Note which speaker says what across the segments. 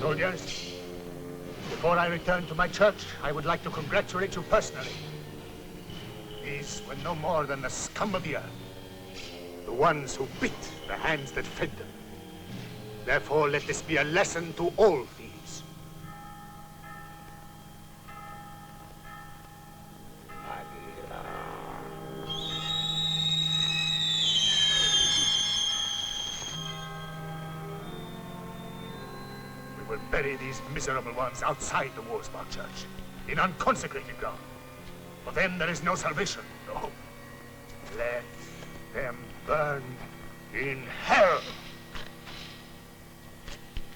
Speaker 1: Soldiers, before I return to my church, I would like to congratulate you personally. These were no more than the scum of the earth, the ones who bit the hands that fed them. Therefore, let this be a lesson to all thieves. We will bury these miserable ones outside the walls of our church, in unconsecrated ground. For them there is no salvation, no hope. Let them burn in hell.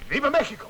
Speaker 1: Viva Mexico!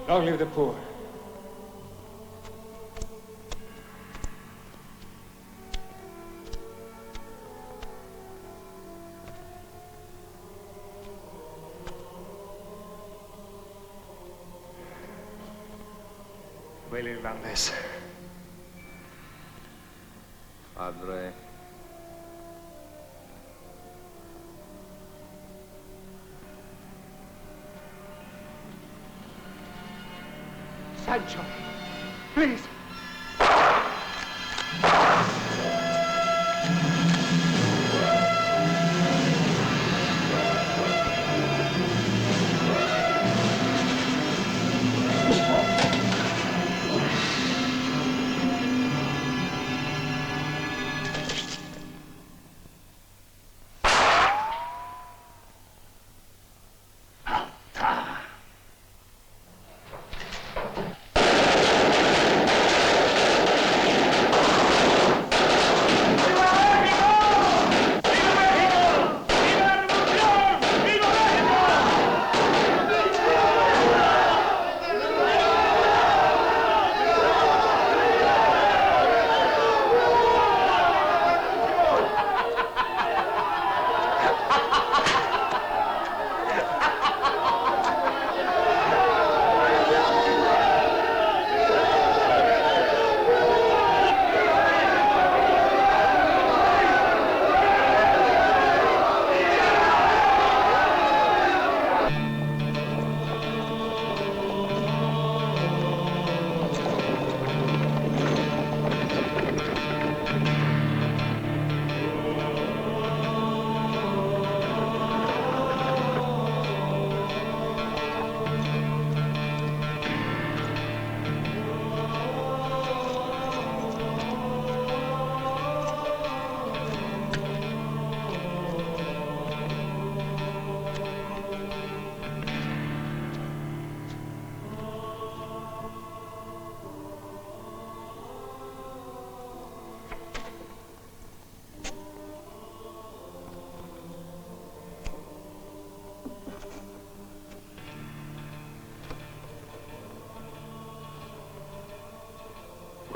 Speaker 2: Long live the poor. Will Irlandese.
Speaker 3: Padre.
Speaker 1: Sancho, please.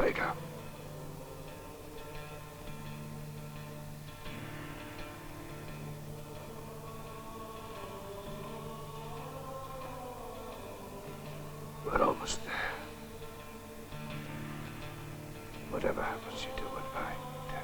Speaker 2: Wake up. We're almost there. Whatever happens, you do it right, Telly.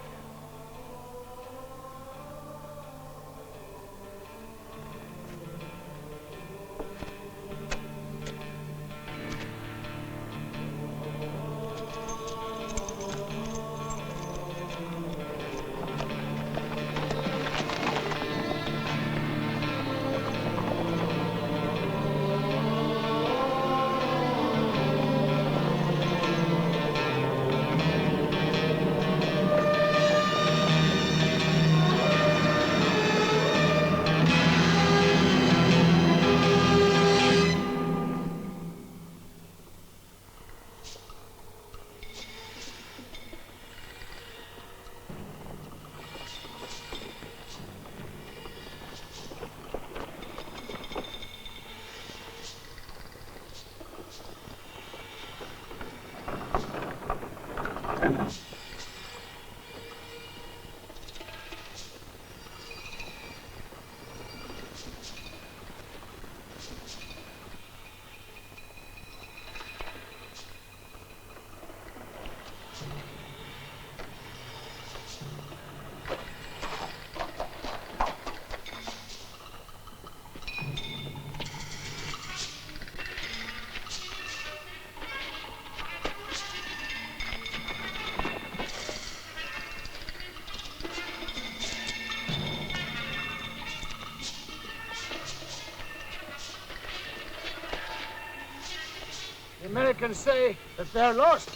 Speaker 1: The Americans say that they're lost.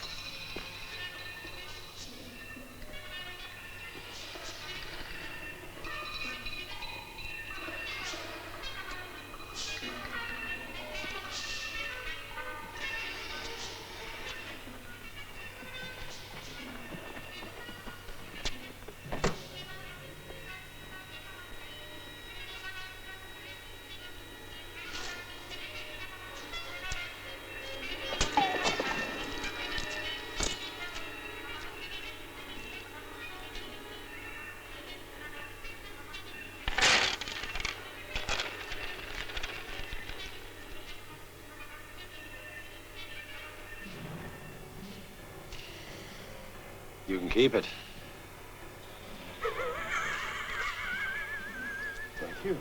Speaker 2: You can keep it.
Speaker 4: Thank you.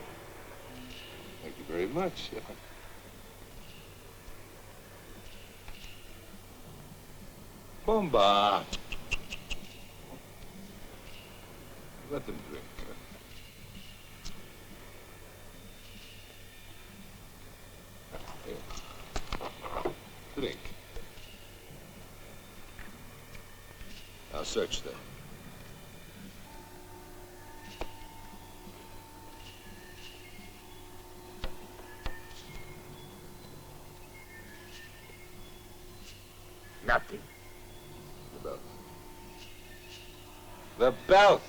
Speaker 4: Thank you very much. Bomba! Let them drink. Here. Drink. Now search them.
Speaker 1: Nothing.
Speaker 4: The belt. The belt!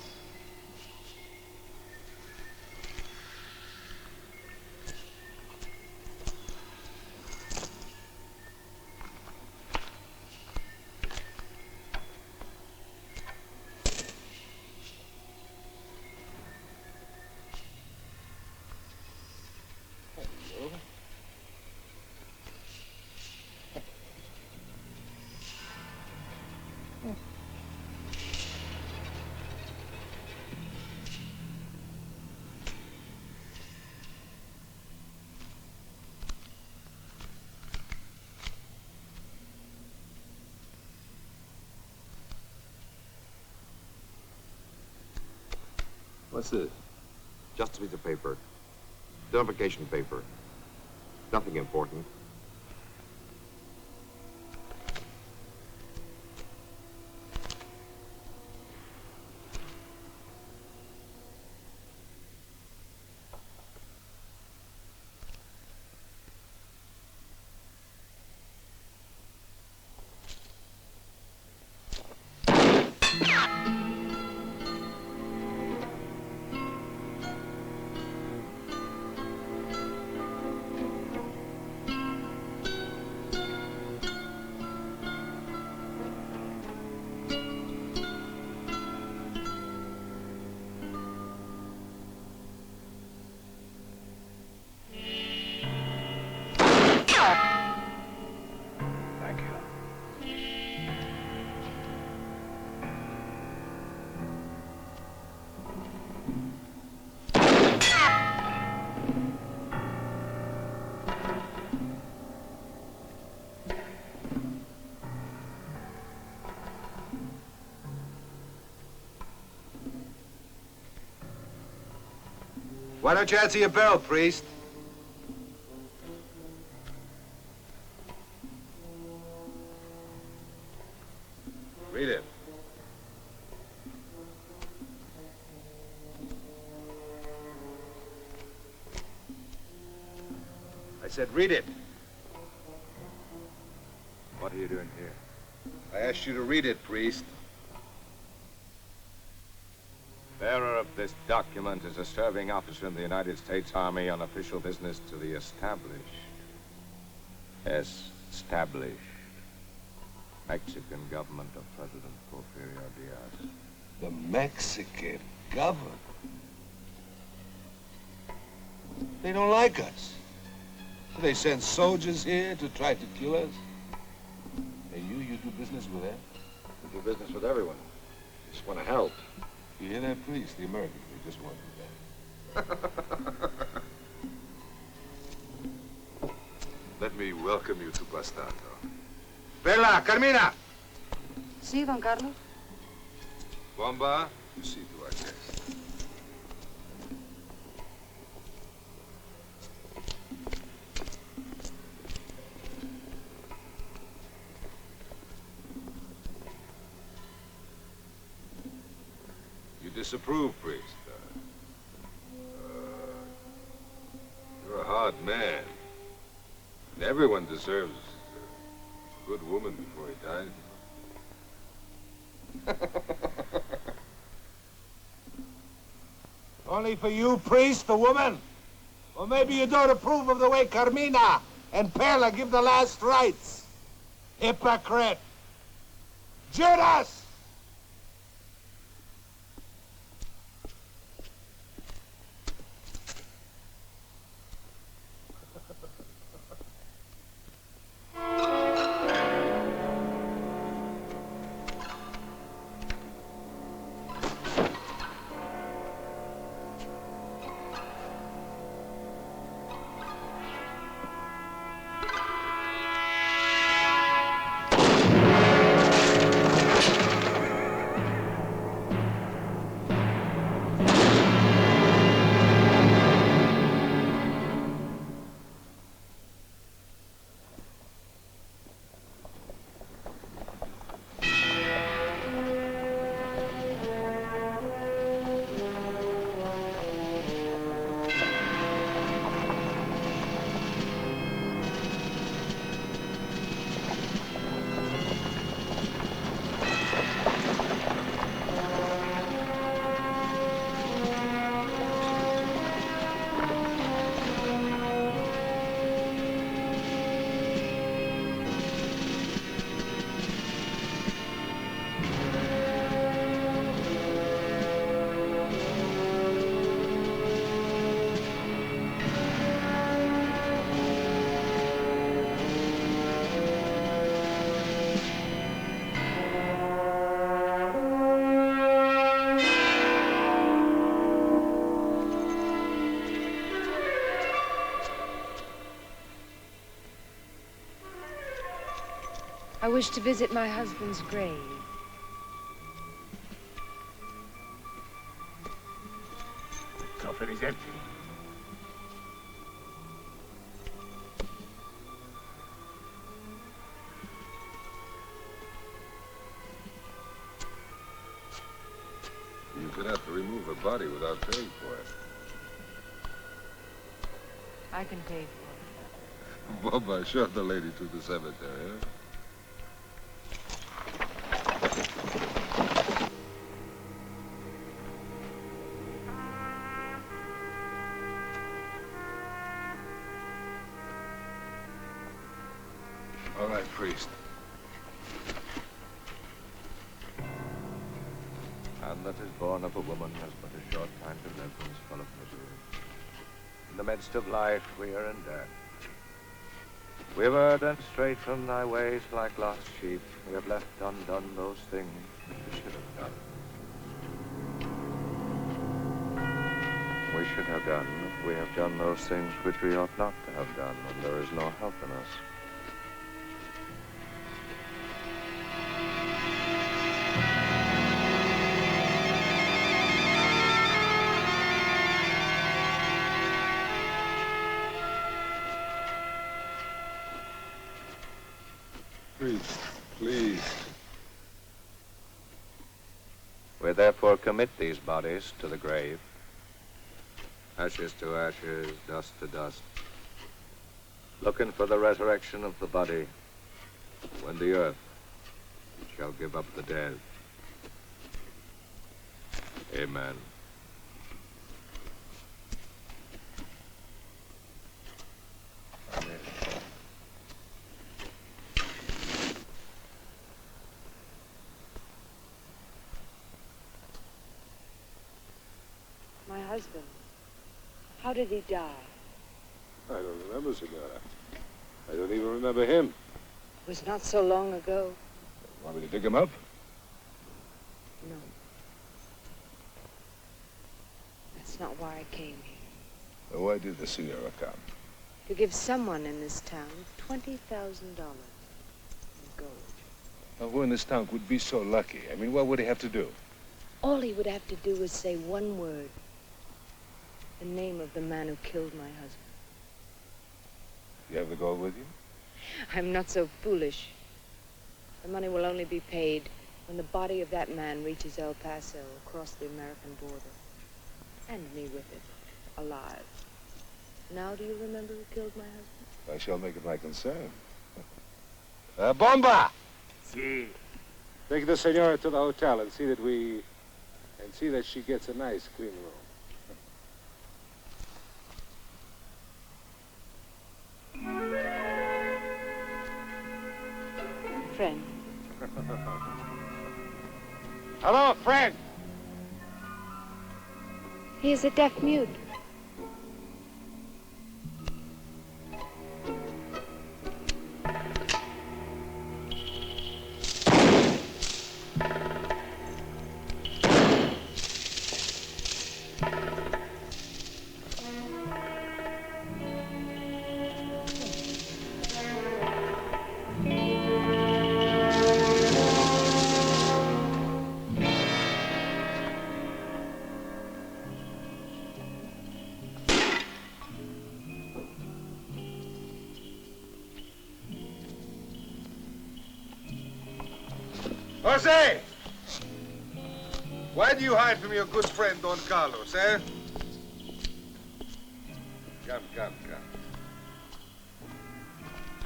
Speaker 4: What's this?
Speaker 2: Just a piece of paper. Identification paper. Nothing important.
Speaker 5: Why don't you answer your bell, priest? Read it. I said read it.
Speaker 2: What are you doing here?
Speaker 5: I asked you to read it, priest.
Speaker 2: Bearer of this document is a serving officer in the United States Army on official business to the established Mexican government of President Porfirio Diaz.
Speaker 5: The Mexican government? They don't like us. So they send soldiers here to try to kill us? Hey, you do business with them?
Speaker 2: We do business with everyone. Just want to help.
Speaker 5: You hear that, priest? The Americans, they just want that. Let me welcome you to Bastardo. Bella, Carmina!
Speaker 6: Sí, Don Carlos.
Speaker 5: Bomba, you see to our guest. You disapprove, priest. You're a hard man. And everyone deserves a good woman before he dies. Only for you, priest, the woman? Or maybe you don't approve of the way Carmina and Perla give the last rites? Hypocrite! Judas!
Speaker 6: I wish to visit my husband's grave.
Speaker 1: The coffin is empty.
Speaker 5: You could have to remove a body without paying for it.
Speaker 6: I can pay for it.
Speaker 5: Boba, show the lady to the cemetery, huh? All right, priest.
Speaker 2: Man that is born of a woman has but a short time to live and is full of misery. In the midst of life, we are in death. We have erred and strayed from thy ways like lost sheep. We have left undone those things which we should have done. We should have done. We have done those things which we ought not to have done, and there is no help in us. We therefore commit these bodies to the grave. Ashes to ashes, dust to dust. Looking for the resurrection of the body when the earth shall give up the dead. Amen.
Speaker 6: My husband. How did he die?
Speaker 4: I don't remember, Senora. I don't even remember him.
Speaker 6: It was not so long ago.
Speaker 4: Want me to dig him up?
Speaker 6: No. That's not why I came here.
Speaker 4: Well, why did the Senora come?
Speaker 6: To give someone in this town $20,000 in gold.
Speaker 4: Now, who in this town would be so lucky? I mean, what would he have to do?
Speaker 6: All he would have to do was say one word. The name of the man who killed my husband.
Speaker 4: You have the gold with you?
Speaker 6: I'm not so foolish. The money will only be paid when the body of that man reaches El Paso across the American border. And me with it, alive. Now do you remember who killed my husband?
Speaker 4: I shall make it my concern. Bomba!
Speaker 5: Si.
Speaker 4: Take the Senora to the hotel and see that she gets a nice, clean room.
Speaker 6: Friend.
Speaker 4: Hello, friend.
Speaker 6: He is a deaf mute.
Speaker 5: Jose! Why do you hide from your good friend, Don Carlos, eh? Come.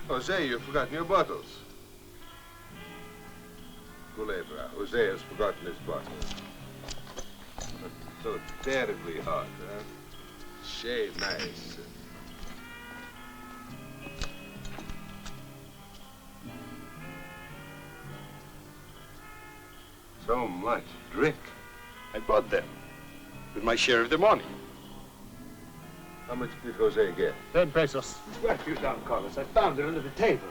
Speaker 5: Jose, you've forgotten your bottles. Culebra, Jose has forgotten his bottles. So terribly hot, huh? Shay, nice. So much drink.
Speaker 7: I bought them with my share of the money.
Speaker 5: How much did Jose get?
Speaker 1: 10 pesos.
Speaker 7: Swear you down, Carlos. I found it under the table.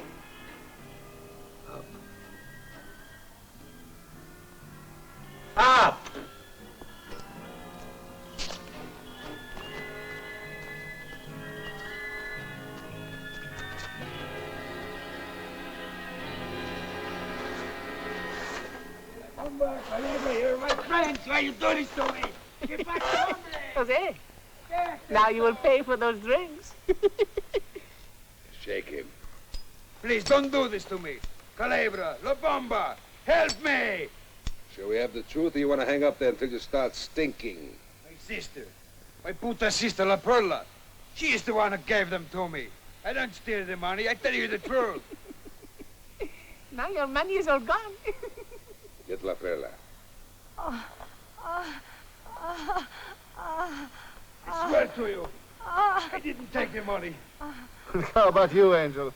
Speaker 5: Up!
Speaker 8: You're my friends. Why you do this to me? Get back to hombre.
Speaker 9: Jose, now you will pay for those drinks.
Speaker 5: Shake him. Please don't do this to me. Culebra, La Bomba, help me!
Speaker 4: Shall we have the truth, or you want to hang up there until you start stinking?
Speaker 5: My sister, my puta sister La Perla. She is the one who gave them to me. I don't steal the money. I tell you the truth.
Speaker 9: Now your money is all gone.
Speaker 4: Get La Perla.
Speaker 5: I swear to you, I didn't take the money.
Speaker 1: How about you, Angel?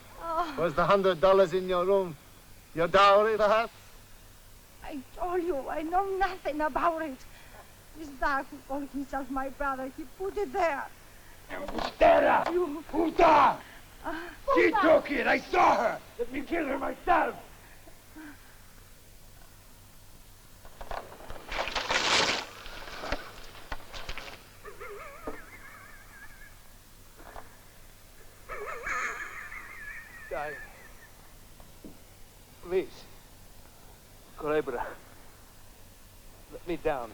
Speaker 1: Was the $100 in your room your dowry, perhaps?
Speaker 10: I told you, I know nothing about it. This dog who called himself my brother, he put it there.
Speaker 5: Stella!
Speaker 10: You...
Speaker 5: Puta! She
Speaker 10: Puta!
Speaker 5: took it. I saw her. Let me kill her myself.
Speaker 7: Dying. Please. Culebra. Let me down.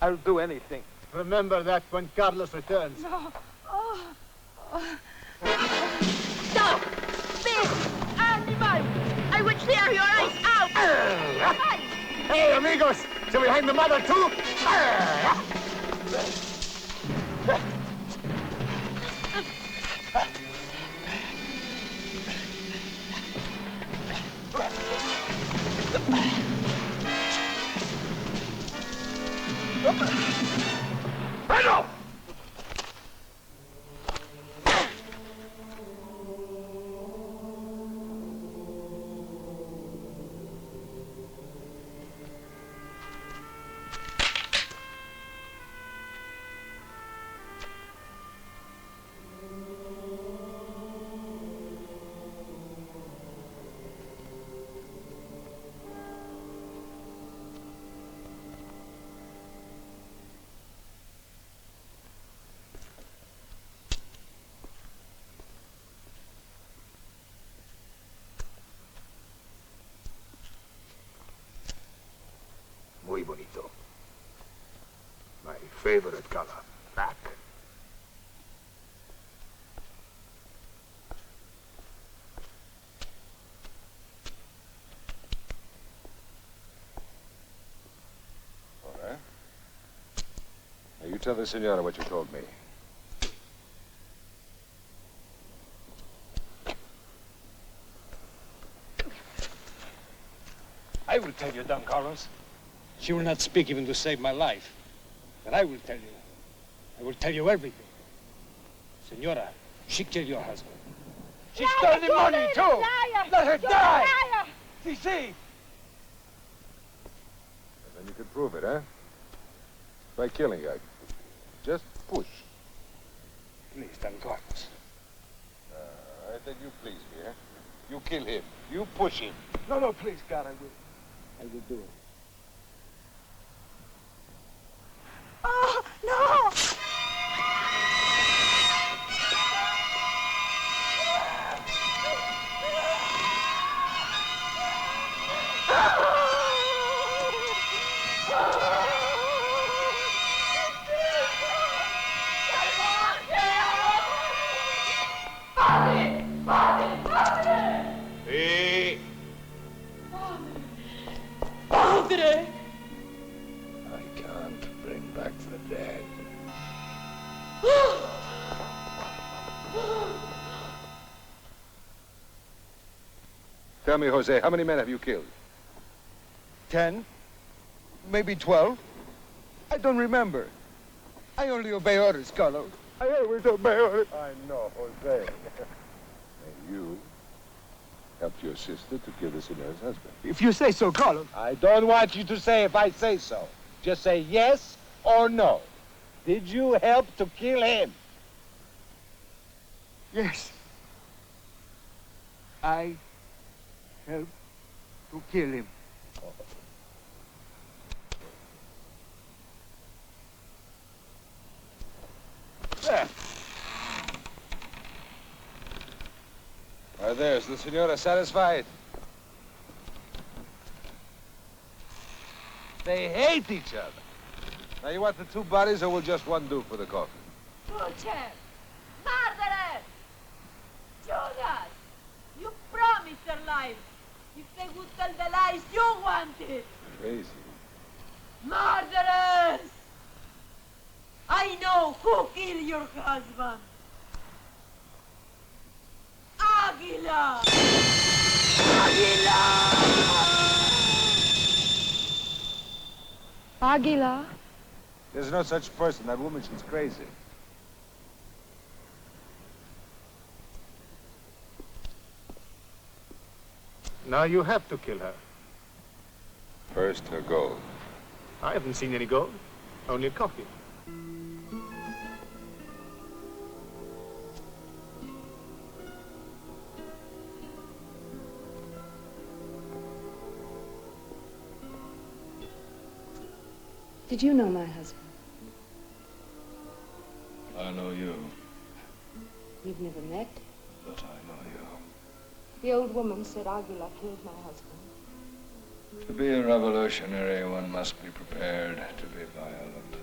Speaker 7: I'll do anything.
Speaker 1: Remember that when Carlos returns.
Speaker 10: No.
Speaker 11: Stop! This animal! I would tear your eyes out!
Speaker 1: Hey, amigos! So behind the mother, too?
Speaker 5: Pedro!
Speaker 1: Muy bonito. My favorite color. Black.
Speaker 4: All right. Now you tell the senora what you told me.
Speaker 12: I will tell you, Don Carlos. She will not speak even to save my life. But I will tell you. I will tell you everything. Senora, she killed your husband. She stole the money, too!
Speaker 10: Liar!
Speaker 12: Let her die!
Speaker 10: Liar!
Speaker 12: See?
Speaker 4: And then you could prove it, huh? By killing her. Just push.
Speaker 12: Please, Don Carlos.
Speaker 4: I think you please me, huh? You kill him. You push him.
Speaker 12: No, please, God, I will. I will do it.
Speaker 10: Oh, no!
Speaker 5: Sì.
Speaker 11: Padre!
Speaker 5: I can't bring back the dead.
Speaker 4: Tell me, Jose, how many men have you killed?
Speaker 12: 10, maybe 12. I don't remember. I only obey orders, Carlos. I always obey orders.
Speaker 4: I know, Jose. And you helped your sister to kill the senor's husband.
Speaker 12: If you say so, Carlos.
Speaker 5: I don't want you to say if I say so. Just say yes or no. Did you help to kill him?
Speaker 12: Yes. I helped to kill him.
Speaker 4: There. Why, there's the senora satisfied. They hate each other. Now, you want the two bodies, or will just one do for the coffin?
Speaker 11: Butcher! Murderer! Judas! You promised their lives. If they would tell the lies you wanted.
Speaker 4: Crazy.
Speaker 11: Murderers! I know who killed your husband. Águila!
Speaker 6: Aguilar?
Speaker 4: There's no such person. That woman, she's crazy.
Speaker 1: Now you have to kill her.
Speaker 4: First, her gold.
Speaker 1: I haven't seen any gold, only coffee.
Speaker 6: Did you know my husband?
Speaker 3: I know you,
Speaker 6: We've never met.
Speaker 3: but I know you.
Speaker 6: The old woman said Aguilar killed my husband.
Speaker 3: To be a revolutionary, one must be prepared to be violent.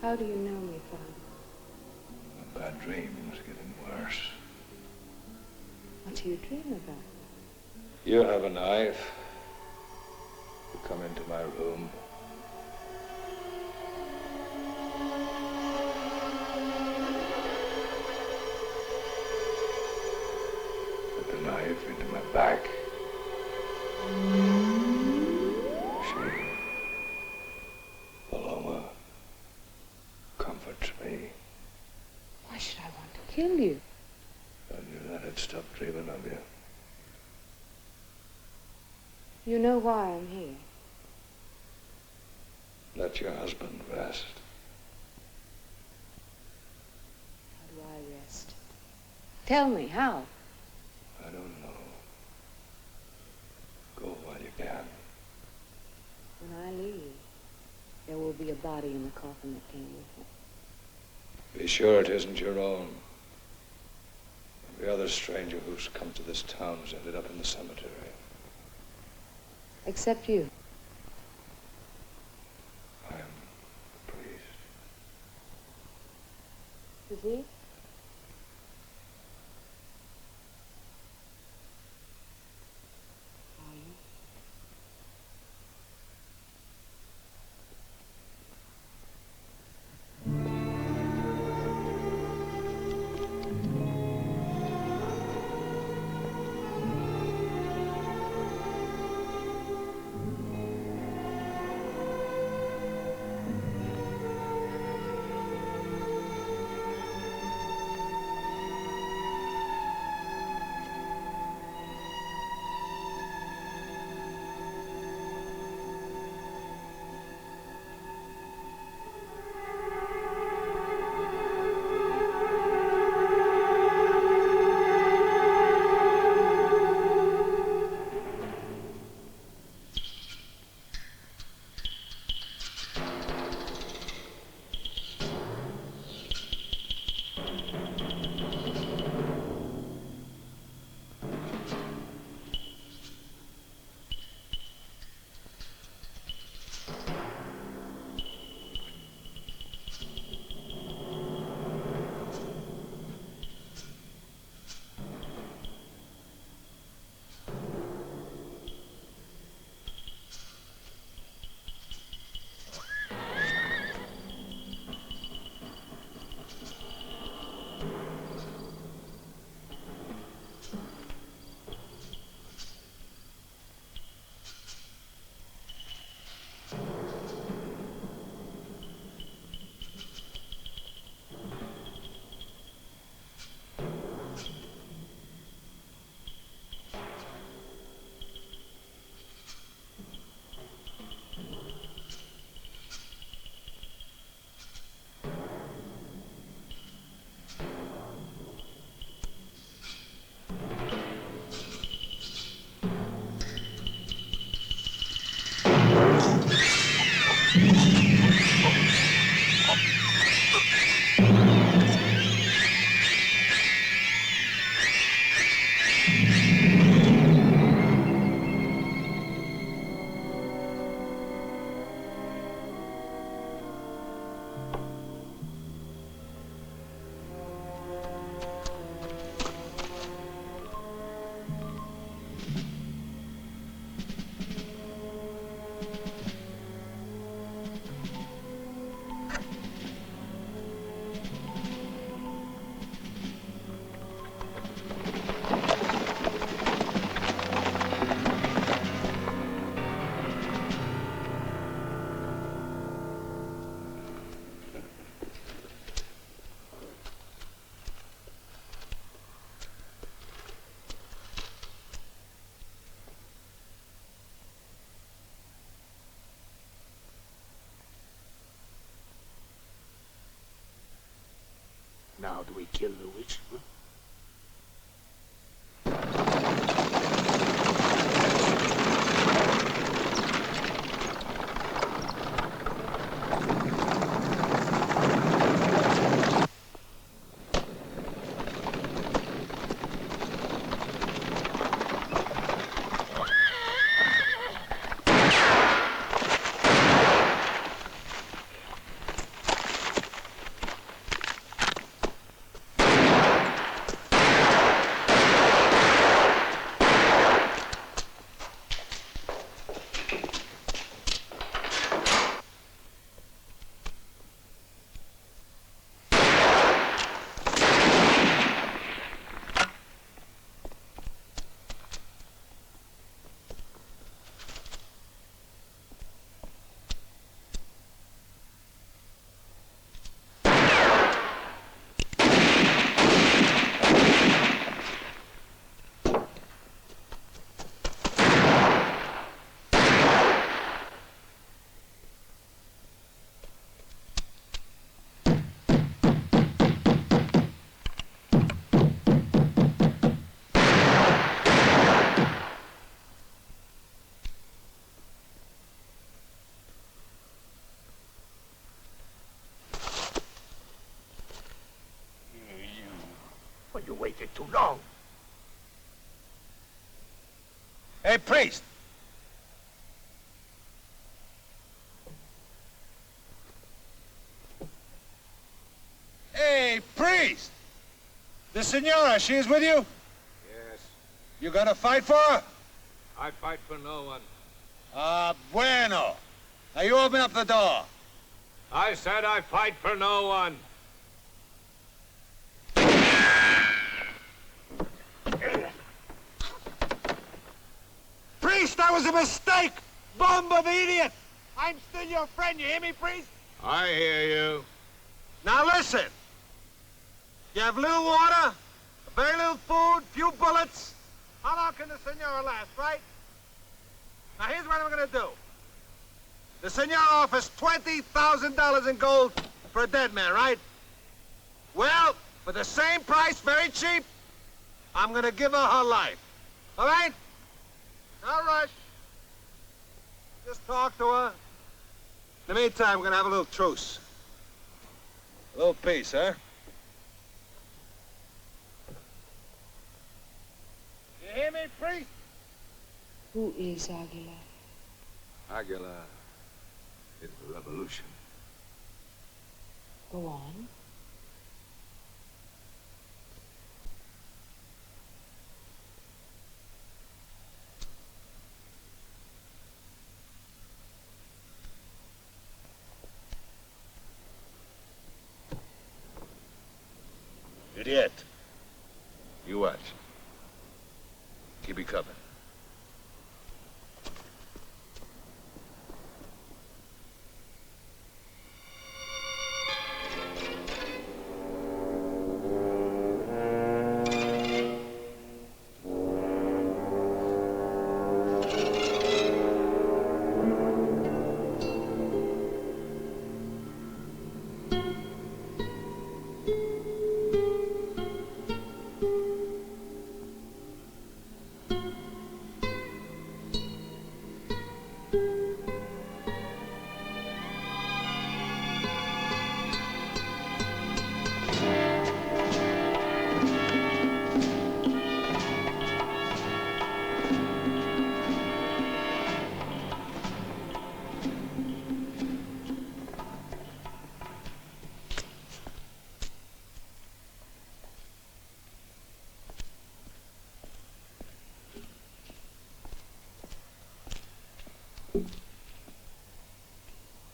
Speaker 6: How do you know me, Father?
Speaker 3: A bad dream was getting worse.
Speaker 6: What do you dream about?
Speaker 3: You have a knife. You come into my room.
Speaker 6: kill you.
Speaker 3: I knew that I'd stop dreaming of you.
Speaker 6: You know why I'm here.
Speaker 3: Let your husband rest.
Speaker 6: How do I rest? Tell me, how?
Speaker 3: I don't know. Go while you can.
Speaker 6: When I leave, there will be a body in the coffin that came with me.
Speaker 3: Be sure it isn't your own. Every other stranger who's come to this town has ended up in the cemetery.
Speaker 6: Except you.
Speaker 3: I'm a priest.
Speaker 6: Is he?
Speaker 1: Now do we kill the witch? Huh?
Speaker 5: priest! Hey, priest! The senora, she is with you?
Speaker 2: Yes.
Speaker 5: You gonna fight for her?
Speaker 2: I fight for no one.
Speaker 5: Bueno. Now you open up the door.
Speaker 2: I said I fight for no one.
Speaker 5: Priest, that was a mistake! Bum of idiot! I'm still your friend, you hear me, priest?
Speaker 2: I hear you.
Speaker 5: Now listen. You have little water, very little food, few bullets. How long can the senora last, right? Now here's what I'm gonna do. The senora offers $20,000 in gold for a dead man, right? Well, for the same price, very cheap, I'm gonna give her her life. All right? No rush. Just talk to her. In the meantime, we're gonna have a little truce. A little peace, huh? You hear me, priest?
Speaker 6: Who is Aguila?
Speaker 2: Aguila is the revolution.
Speaker 6: Go on.
Speaker 5: Idiot. You watch. Keep it coming.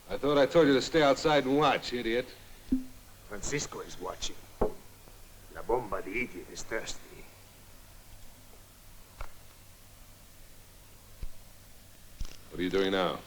Speaker 4: I thought I told you to stay outside and watch, idiot.
Speaker 1: Francisco is watching. La bomba, the idiot, is thirsty.
Speaker 4: What are you doing now?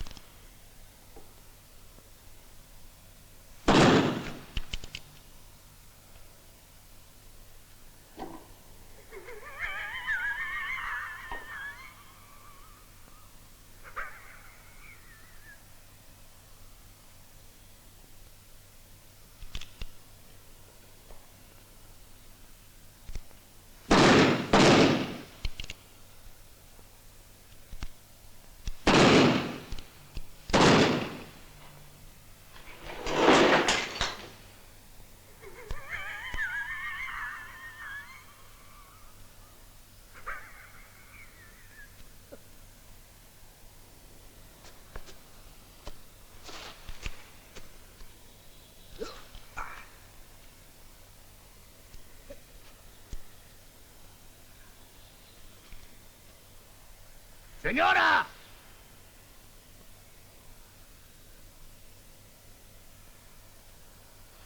Speaker 1: Senora!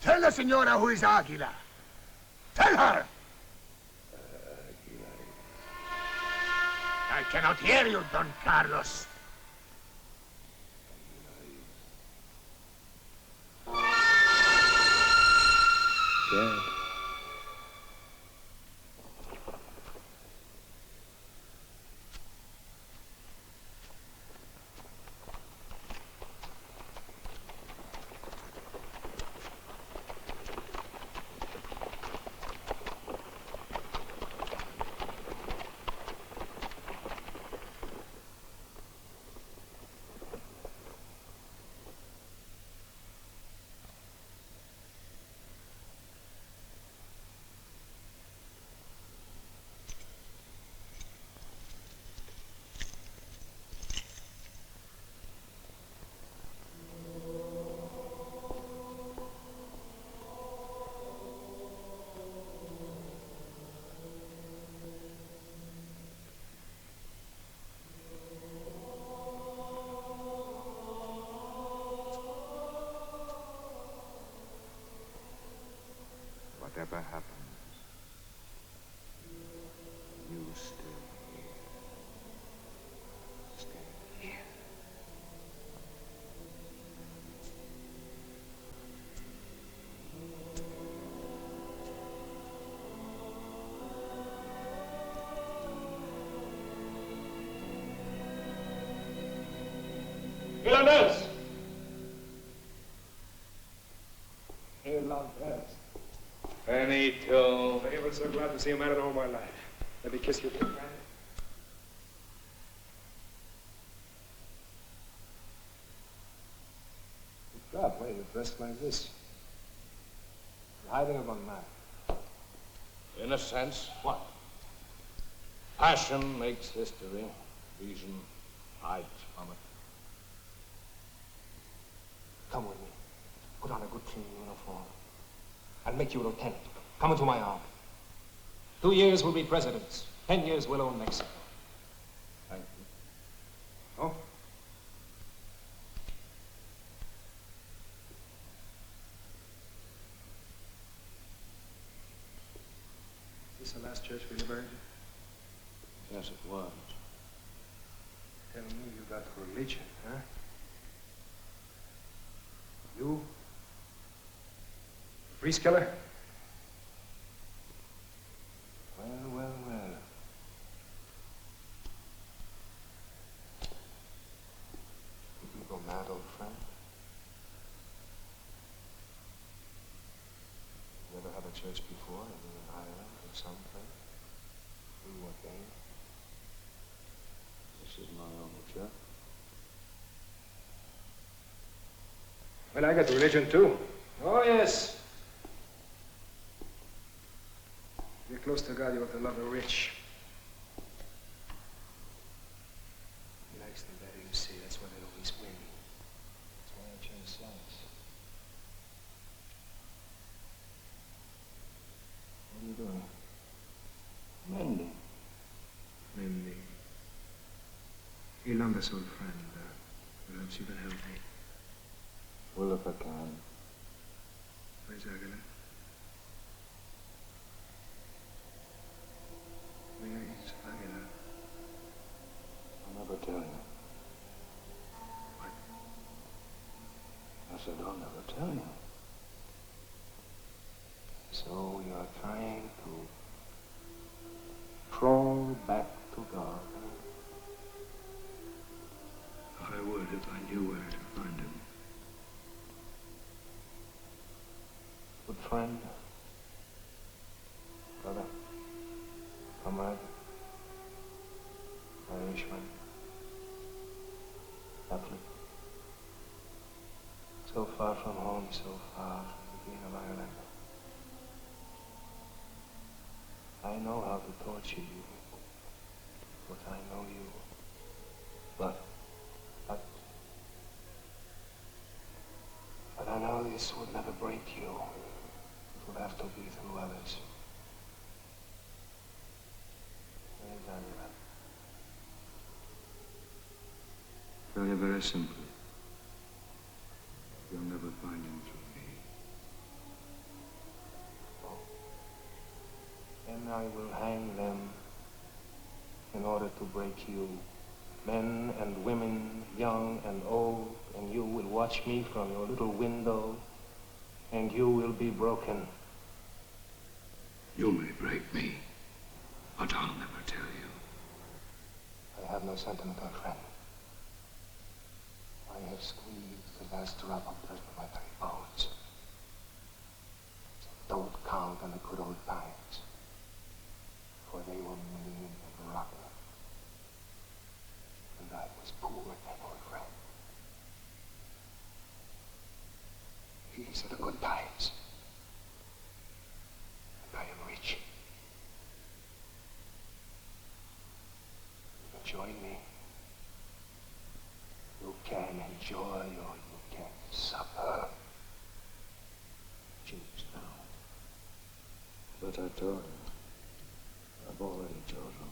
Speaker 1: Tell the senora who is Aguila. Tell her! I cannot hear you, Don Carlos.
Speaker 3: Dead.
Speaker 2: whatever happens, you stay here. Stay here.
Speaker 12: Irlandez! Irlandez.
Speaker 3: Benito.
Speaker 12: I was so glad to see a man in all my life. Let me kiss you, too, friend. God, why are you dressed like this? You're hiding among men.
Speaker 2: In a sense, what? Passion makes history. Reason hides from it.
Speaker 12: Come with me. Put on a good clean uniform. I'll make you a lieutenant. Come into my army. 2 years we'll be presidents. 10 years we'll own Mexico.
Speaker 2: Thank you.
Speaker 12: Oh? Is this the last church we ever entered?
Speaker 2: Yes, it was.
Speaker 12: Tell me you got religion, huh? You? Priest killer? Well, well, well. Did you go mad, old friend? You ever had a church before, in Ireland or someplace? You ordained?
Speaker 2: This is my only church.
Speaker 12: Well, I got religion too. Oh, yes. You're close to God, you have to love the rich. He likes them better, you see. That's why they always win. That's why I change sides. What are you doing?
Speaker 2: Mending.
Speaker 12: Mending. Irlandez, old friend. Perhaps you can help me.
Speaker 2: Well, if I can.
Speaker 12: Where's Aguilar? Where is Aguilar?
Speaker 2: I'll never tell you.
Speaker 12: What?
Speaker 2: I said I'll never tell you.
Speaker 12: So you're trying to crawl back to God? I would if I knew where to find him. Good friend, brother, comrade, Irishman, Catholic. So far from home, so far from the Queen of Ireland. I know how to torture you, but I know you. But I know this would never break you. It would have to be through others. Where's Aguilar?
Speaker 3: Tell you very simply. You'll never find him through me.
Speaker 12: Oh. Then I will hang them in order to break you. Men and women, young and old, and you will watch me from your little window, and you will be broken.
Speaker 3: You may break me, but I'll never tell you.
Speaker 12: I have no sentimental friend. I have squeezed the last drop of blood from my very bones. So don't count on the good old times, for they were mean and rotten. And I was poor then, old friend. These are the good times. And I am rich. You can join me. You can enjoy or you can suffer. Choose now.
Speaker 3: But I told you. I've already chosen.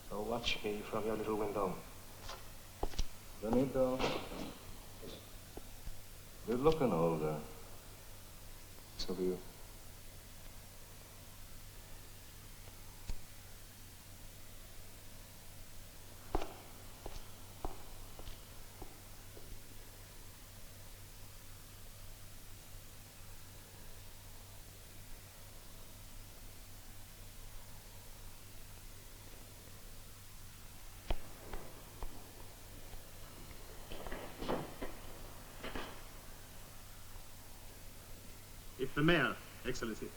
Speaker 12: So watch me from your little window.
Speaker 2: Benito, you're looking older.
Speaker 12: So
Speaker 13: over you.
Speaker 14: If the mayor, Excellency.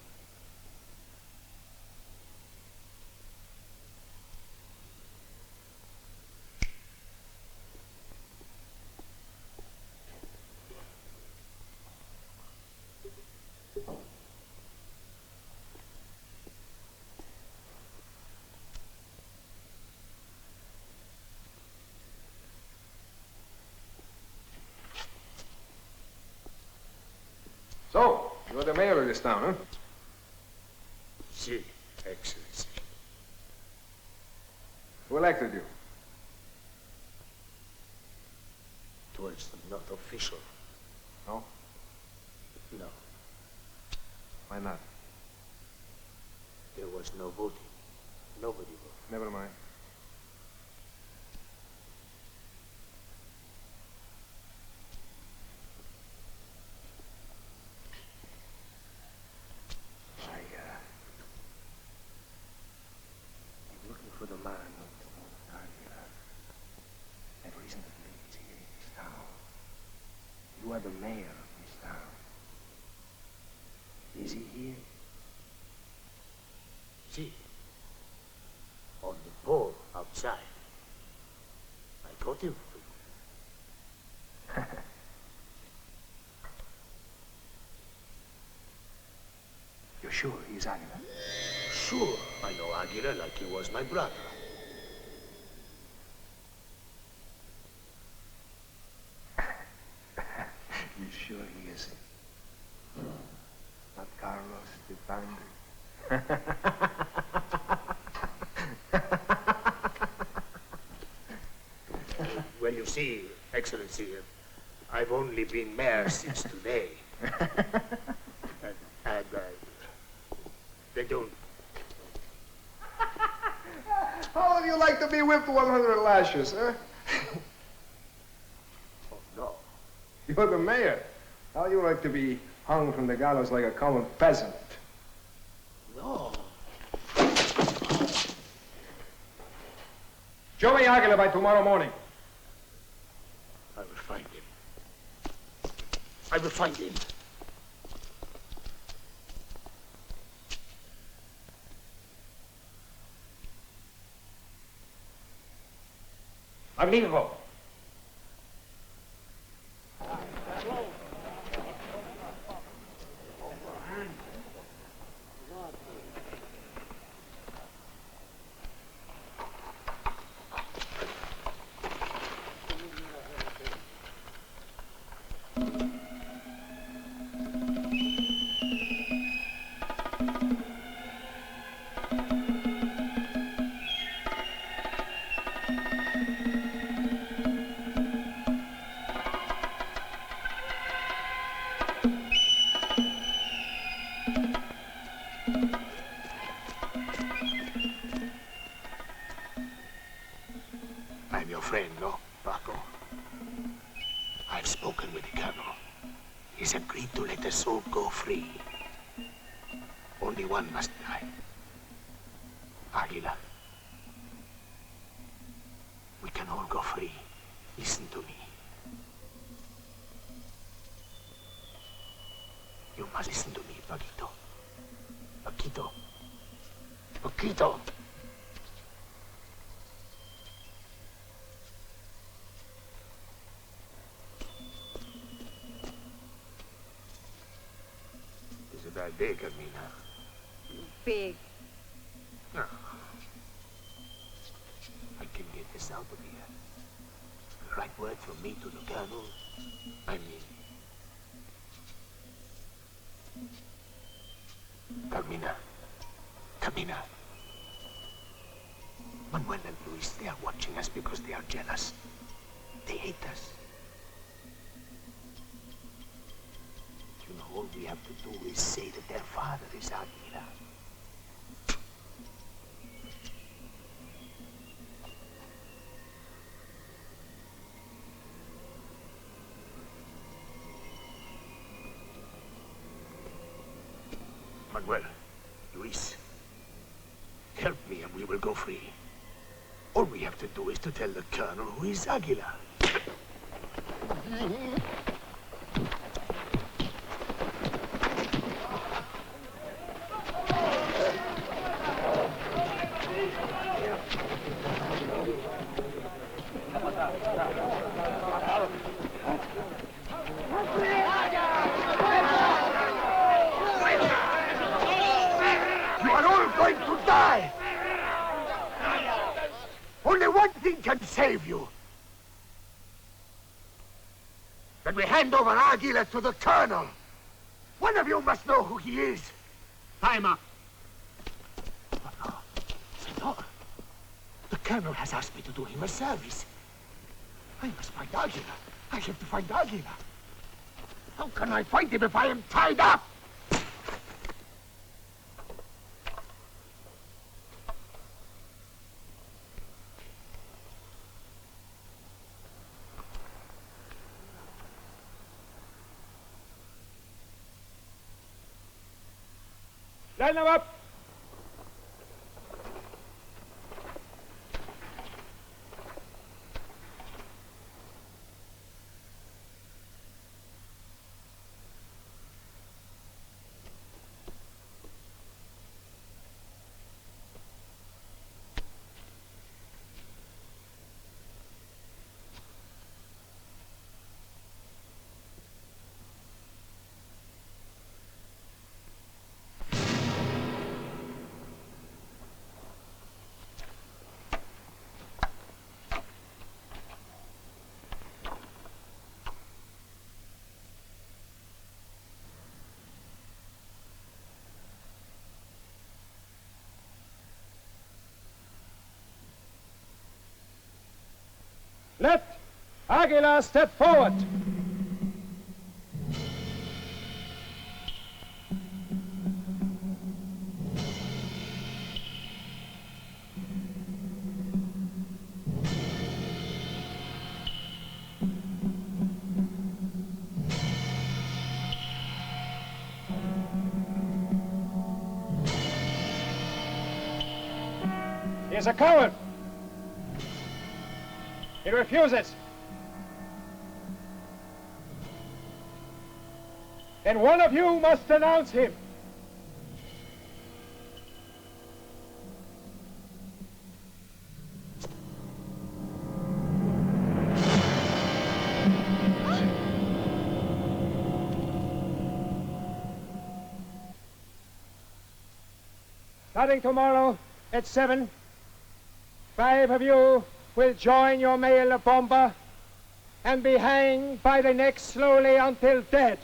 Speaker 13: So, you're the mayor of this town, huh?
Speaker 1: Si, Excellency.
Speaker 13: Who elected you?
Speaker 1: It was not official.
Speaker 13: No?
Speaker 1: No.
Speaker 13: Why not?
Speaker 1: There was no voting. Nobody voted.
Speaker 13: Never mind.
Speaker 1: I'm looking for the man who had reason to believe he's here in this town. You are the mayor of this town. Is he here? See, on the pole outside. I got him for you.
Speaker 13: You're sure he's Aguilar?
Speaker 1: Sure, I know Aguilar like he was my brother.
Speaker 13: You sure he is? Not Carlos the Bandit.
Speaker 1: Well, you see, Excellency, I've only been mayor since today. and they don't.
Speaker 13: How would you like to be whipped 100 lashes, huh?
Speaker 1: Oh, no.
Speaker 13: You're the mayor. How would you like to be hung from the gallows like a common peasant?
Speaker 1: No.
Speaker 13: Show me Aguilar by tomorrow morning.
Speaker 1: I will find him. I will find him.
Speaker 13: Unbelievable.
Speaker 1: I'm your friend, no, Paco? I've spoken with the colonel. He's agreed to let us all go free. Only one must die. Aguilar. We can all go free. Listen to me. You must listen to me, Paquito. Paquito. Paquito. Is it that big, Carmina?
Speaker 6: Big.
Speaker 1: No. I can get this out of here. The right word from me to the colonel. I mean. Carmina. Carmina. Manuel and Luis, they are watching us because they are jealous. They hate us. You know all we have to do is say that their father is Aguila. Manuel, Luis, help me and we will go free. All we have to do is to tell the colonel who is Aguila. Only one thing can save you. That we hand over Aguila to the colonel. One of you must know who he is.
Speaker 14: Time up.
Speaker 1: Oh, Senor, the colonel has asked me to do him a service. I must find Aguila. I have to find Aguila. How can I find him if I am tied up?
Speaker 13: Line them up. Let Aguila step forward. He is a coward. He refuses. Then one of you must denounce him. Starting tomorrow at 7, 5 of you will join your male bomber and be hanged by the neck slowly until dead.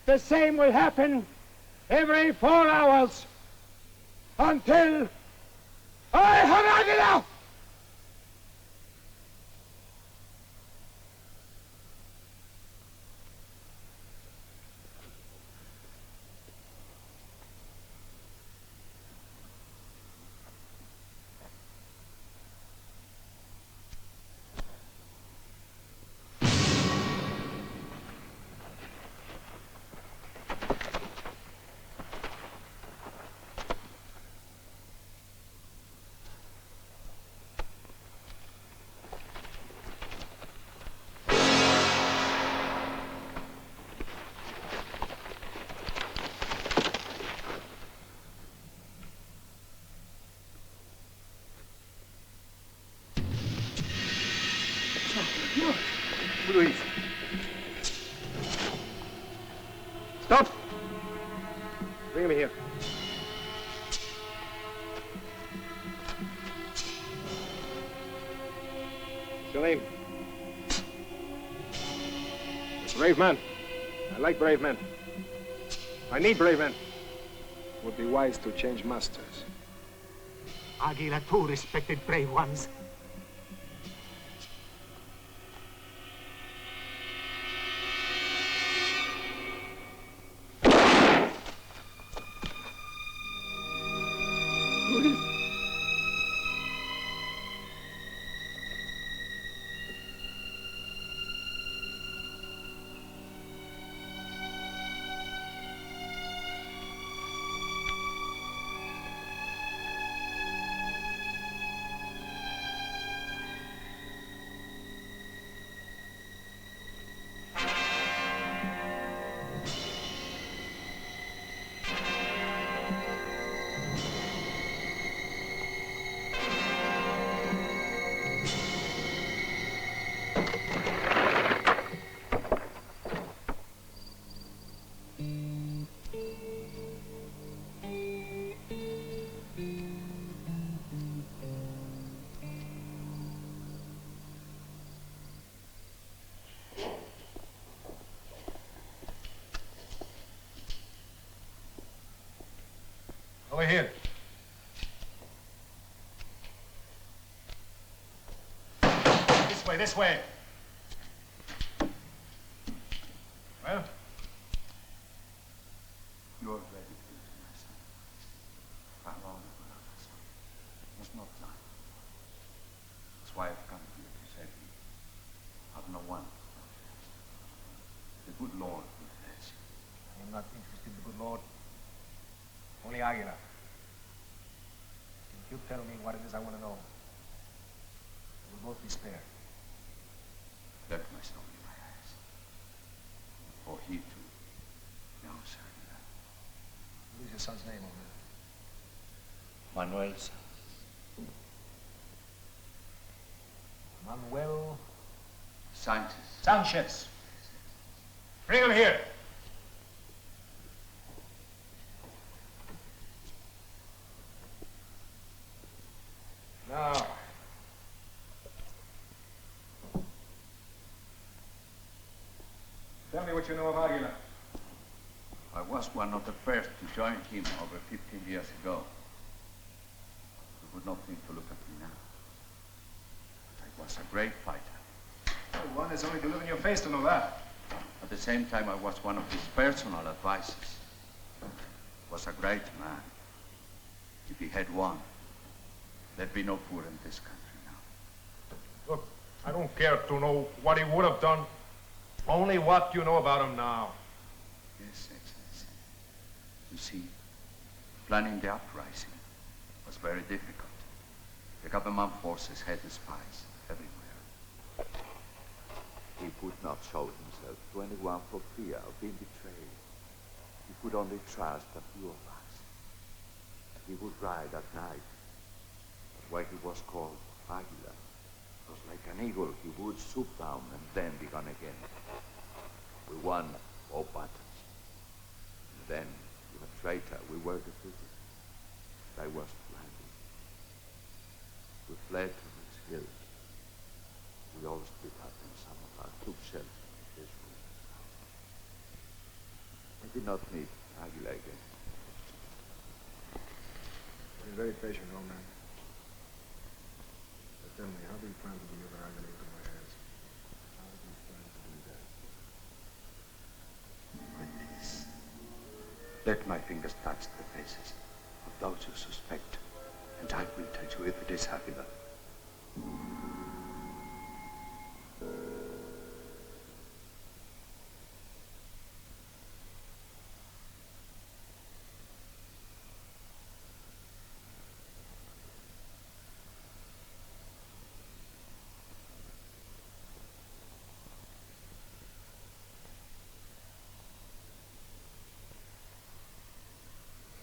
Speaker 13: The same will happen every 4 hours until I have had enough!
Speaker 1: Luis.
Speaker 13: Stop! Bring him here. Salim. Brave man. I like brave men. I need brave men. It would be wise to change masters.
Speaker 1: Aguila too respected brave ones.
Speaker 15: Over here. This way, this way. Well?
Speaker 16: You're ready to lose my son. How long will I son? There's no time. That's why I've come here to save you. I've no one. The good Lord will bless you.
Speaker 15: I am not interested in the good Lord. Only Aguila. If you tell me what it is I want to know, we'll both be spared.
Speaker 16: Let my son in my eyes. For he too knows Aguila.
Speaker 15: What is your son's name over there?
Speaker 16: Manuel
Speaker 15: Manuel
Speaker 16: Sanchez.
Speaker 15: Sanchez. Bring him here. Now, tell me what you know of Aguila.
Speaker 16: I was one of the first to join him over 15 years ago. You would not think to look at me now. But I was a great fighter.
Speaker 15: Well, one is only to live in your face to know that.
Speaker 16: At the same time, I was one of his personal advisors. He was a great man. If he had won, there'd be no poor in this country now.
Speaker 15: Look, I don't care to know what he would have done. Only what you know about him now.
Speaker 16: Yes, Excellency. You see, planning the uprising was very difficult. The government forces had spies everywhere.
Speaker 2: He would not show himself to anyone for fear of being betrayed. He could only trust a few of us. He would ride at night. That's why he was called Aguila. Because like an eagle, he would swoop down and then be gone again. We won all battles. And then, with a traitor, we were defeated. I was blinded. We fled to these hills. We all split up and some of us took shelter in this room. I did not meet Aguila again.
Speaker 15: You're very patient, old man. But tell me, how do you plan to deliver Aguila into my hands? How do you plan to do that?
Speaker 16: With this, let my fingers touch the faces of those who suspect, and I will tell you if it is Aguila.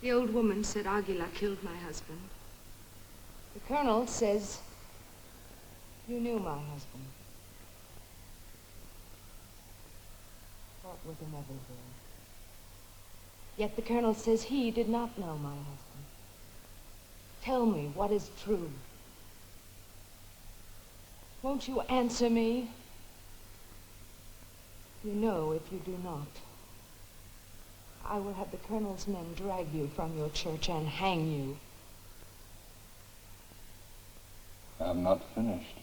Speaker 6: The old woman said Aguila killed my husband. The colonel says you knew my husband. Fought with him everywhere. Yet the colonel says he did not know my husband. Tell me what is true. Won't you answer me? You know if you do not, I will have the colonel's men drag you from your church and hang you.
Speaker 16: I'm not finished.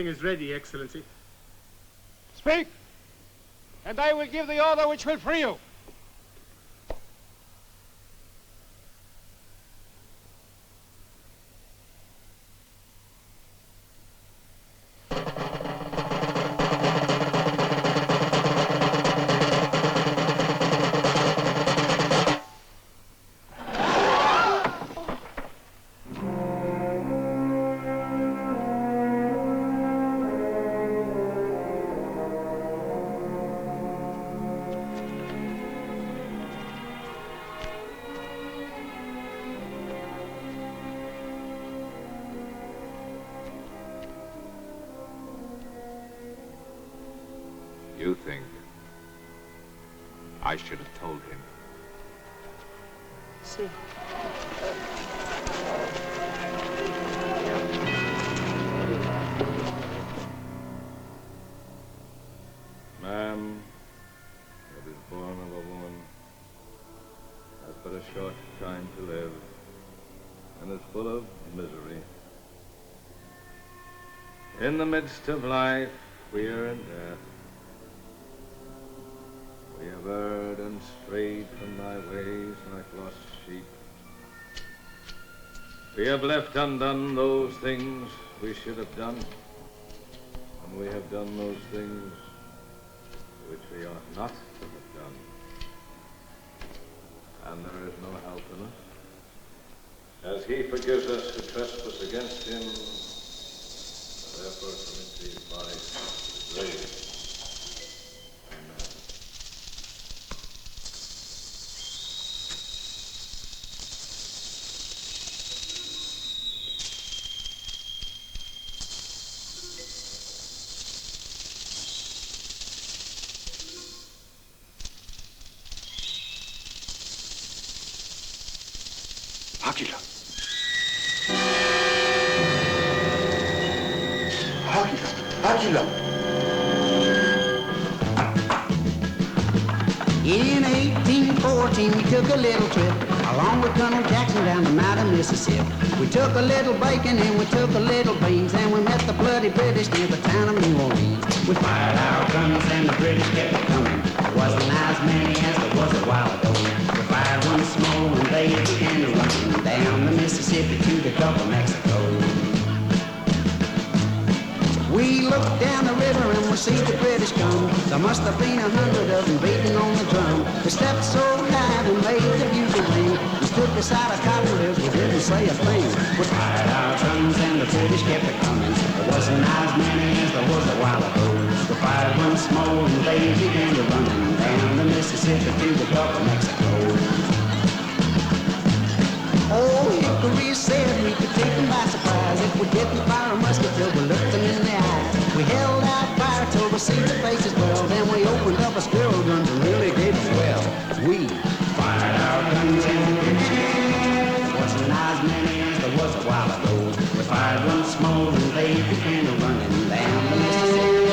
Speaker 14: Everything is ready, Excellency.
Speaker 13: Speak, and I will give the order which will free you.
Speaker 2: You think I should have told him?
Speaker 6: See.
Speaker 2: Man that is born of a woman has but a short time to live and is full of misery. In the midst of life, fear and death, we have erred and strayed from thy ways like lost sheep. We have left undone those things we should have done, and we have done those things which we ought not to have done. And there is no help in us. As he forgives us who trespass against him, therefore commit these bodies to grace.
Speaker 17: Águila. Águila. Águila.
Speaker 18: In 1814, we took a little trip along with Colonel Jackson down the mountain Mississippi. We took a little bacon and we took a little beans, and we met the bloody British near the town of New Orleans. We fired our guns and the British kept coming. There wasn't as many as there was a while ago. We fired one small and they began to run down the Mississippi to the Gulf of Mexico. We looked down the river and we see the British come. There must have been 100 of them beating on the drum. They stepped so high and made the bugle ring. We stood beside our cottonwoods, we didn't say a thing. We fired our guns and the British kept it coming. There wasn't as many as there was a while ago. We fired one small and they began to running down the Mississippi to the Gulf of Mexico. Oh, Hickory said we could take them by surprise if we didn't fire a musket till we looked them in the eye. We held out fire till we see their faces well. Then we opened up a squirrel gun and really gave them well. We fired our guns and there wasn't as many as there was a while ago. We fired one small and they began to running down the Mississippi.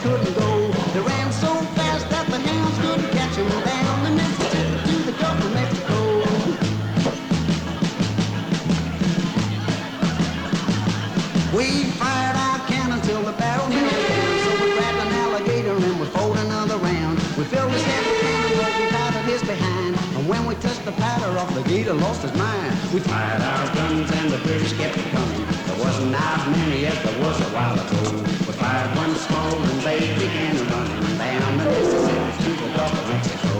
Speaker 18: Couldn't go. They ran so fast that the hounds couldn't catch them down the Mississippi to the Gulf of Mexico. We fired our cannon till the barrel held down, so we grabbed an alligator and we pulled another round. We filled his head with cannon, but we powdered his behind, and when we touched the powder off, the gator lost his mind. We fired our guns and the British kept it coming. There wasn't as many as there was a while ago. We fired one small and they began running down the Mississippi to the Gulf of Mexico.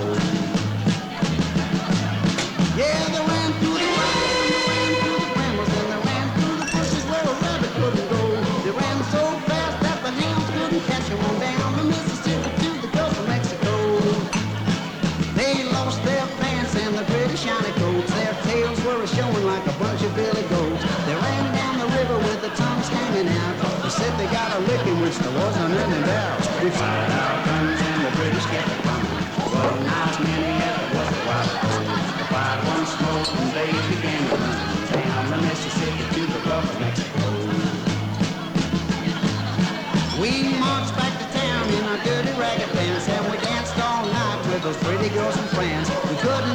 Speaker 18: Yeah, they ran through the briars and they ran through the brambles and they ran through the bushes where a rabbit couldn't go. They ran so fast that the hounds couldn't catch them on down the Mississippi to the Gulf of Mexico. They lost their pants and the pretty shiny coats. Their tails were showing like a bunch of billy goats. They ran down the river with their tongues hanging out. They said they got a licking which there wasn't any doubt. We fired our guns and the British kept it coming. Wasn't as many as there was a while ago. We fired one small and they began to run down the Mississippi to the Gulf of Mexico. We marched back to town in our dirty ragged pants, and we danced all night with those pretty girls and friends. We couldn't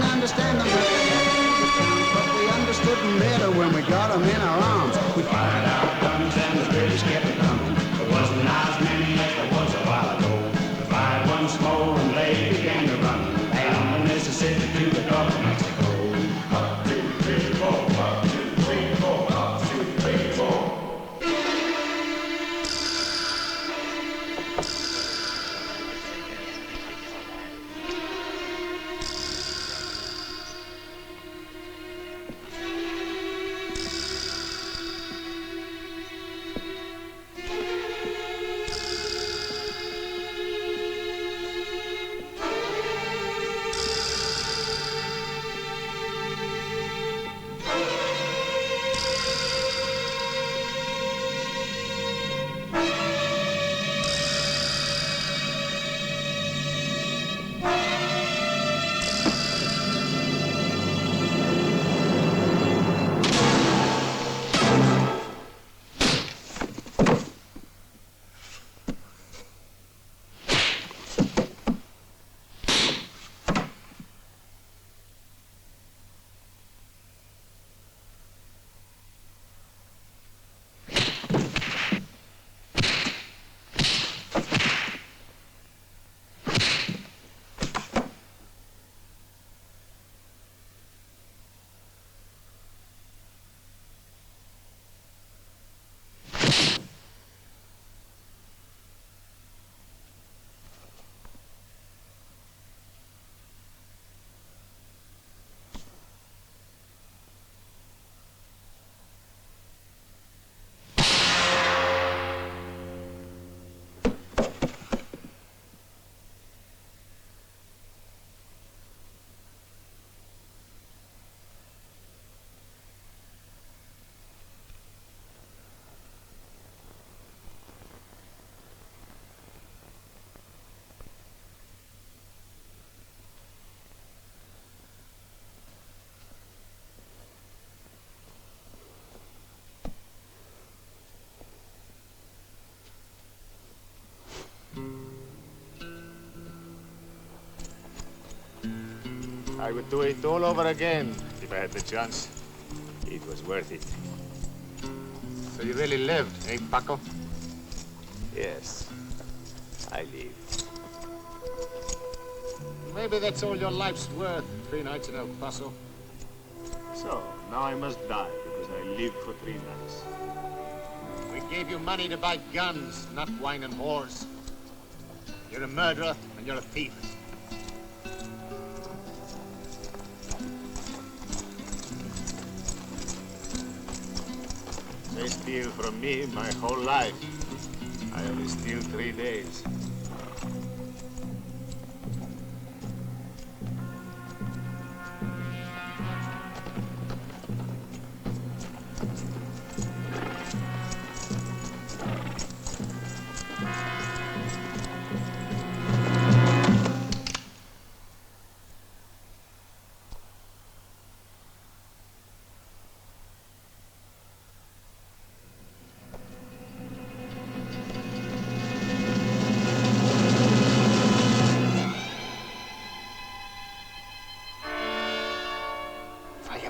Speaker 18: got 'em in our arms. We fired our guns and the British kept it coming. There wasn't as many as there was a while ago. We fired once more and they began to run down the Mississippi to the Gulf of Mexico. 1, 2, 3, 4, 1, 2, 3, 4, 1, 2, 3, 4.
Speaker 1: I would do it all over again if I had the chance. It was worth it. So you really lived, eh, Paco? Yes, I lived. Maybe that's all your life's worth, 3 nights in El Paso.
Speaker 14: So, now I must die because I lived for 3 nights.
Speaker 1: We gave you money to buy guns, not wine and whores. You're a murderer and you're a thief. They steal from me my whole life. I only steal 3 days.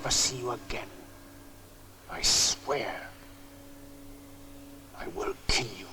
Speaker 1: See you again. I swear I will kill you.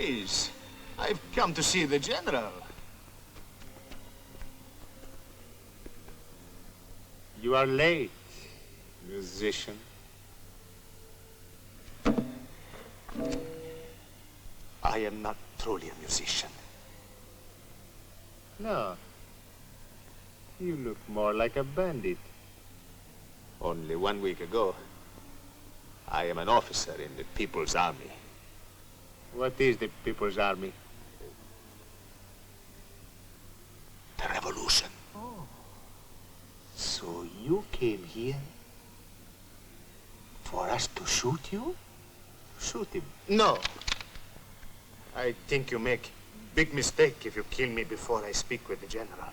Speaker 1: Please, I've come to see the general.
Speaker 13: You are late, musician.
Speaker 1: I am not truly a musician.
Speaker 13: No. You look more like a bandit.
Speaker 1: Only 1 week ago, I am an officer in the People's Army.
Speaker 13: What is the People's Army?
Speaker 1: The revolution.
Speaker 13: Oh. So you came here for us to shoot you? Shoot him.
Speaker 1: No. I think you make big mistake if you kill me before I speak with the general.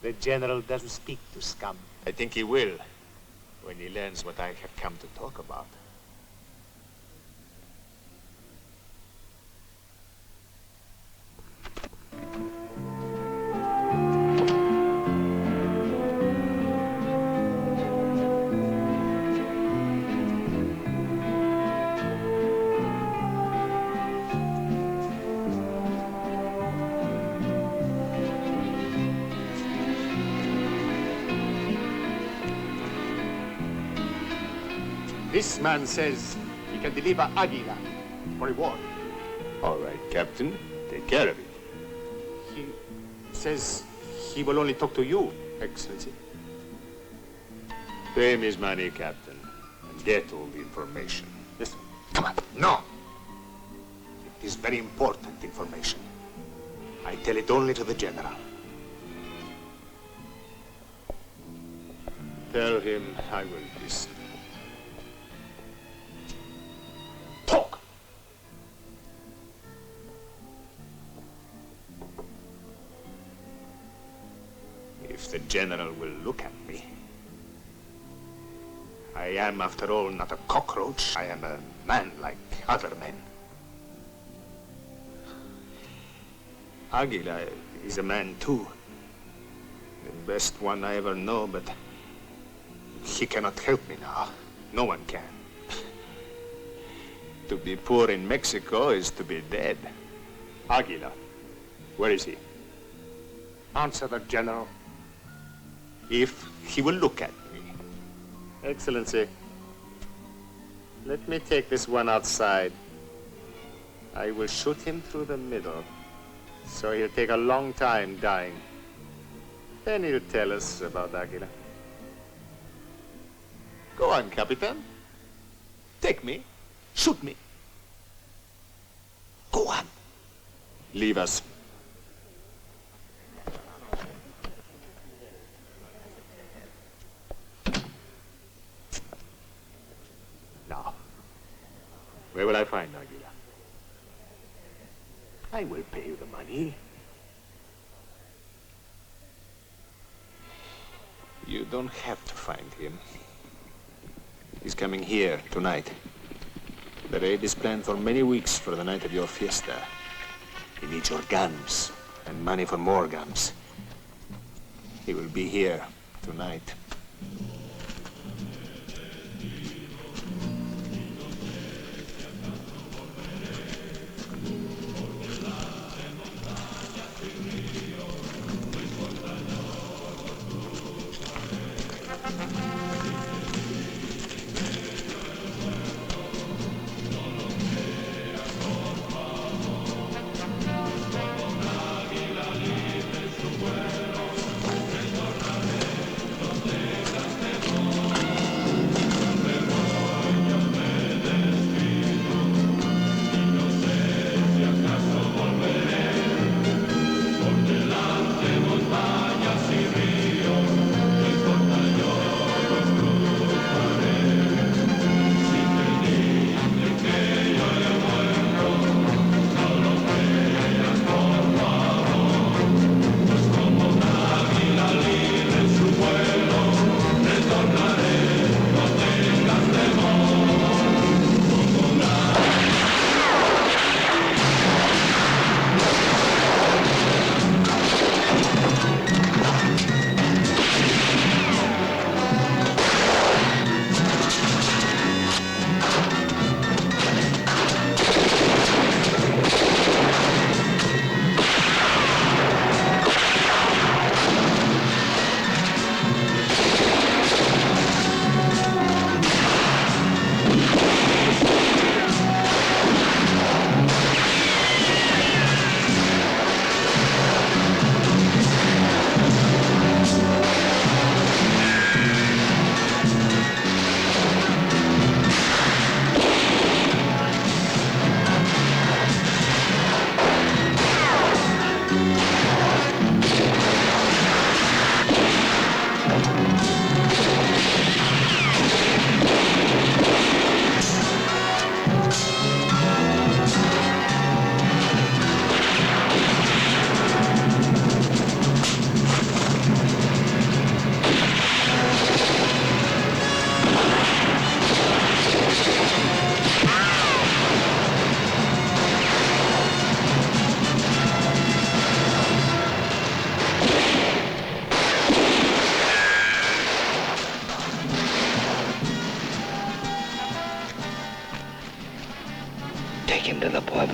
Speaker 13: The general doesn't speak to scum.
Speaker 1: I think he will when he learns what I have come to talk about.
Speaker 13: This man says he can deliver Aguila for reward.
Speaker 1: All right, Captain. Take care of it.
Speaker 13: He says he will only talk to you, Excellency.
Speaker 1: Pay him his money, Captain, and get all the information.
Speaker 13: Yes.
Speaker 1: Come on. No. It is very important information. I tell it only to the general. Tell him I will listen. Talk! If the general will look at me, I am, after all, not a cockroach. I am a man like other men. Aguila is a man, too. The best one I ever know, but he cannot help me now. No one can. To be poor in Mexico is to be dead. Aguila, where is he?
Speaker 13: Answer the general.
Speaker 1: If he will look at me.
Speaker 13: Excellency, let me take this one outside. I will shoot him through the middle, so he'll take a long time dying. Then he'll tell us about Aguila.
Speaker 1: Go on, Capitan. Take me. Shoot me. Go on.
Speaker 13: Leave us.
Speaker 1: Now, where will I find Aguila? I will pay you the money. You don't have to find him. He's coming here tonight. The raid is planned for many weeks for the night of your fiesta. He needs your guns and money for more guns. He will be here tonight.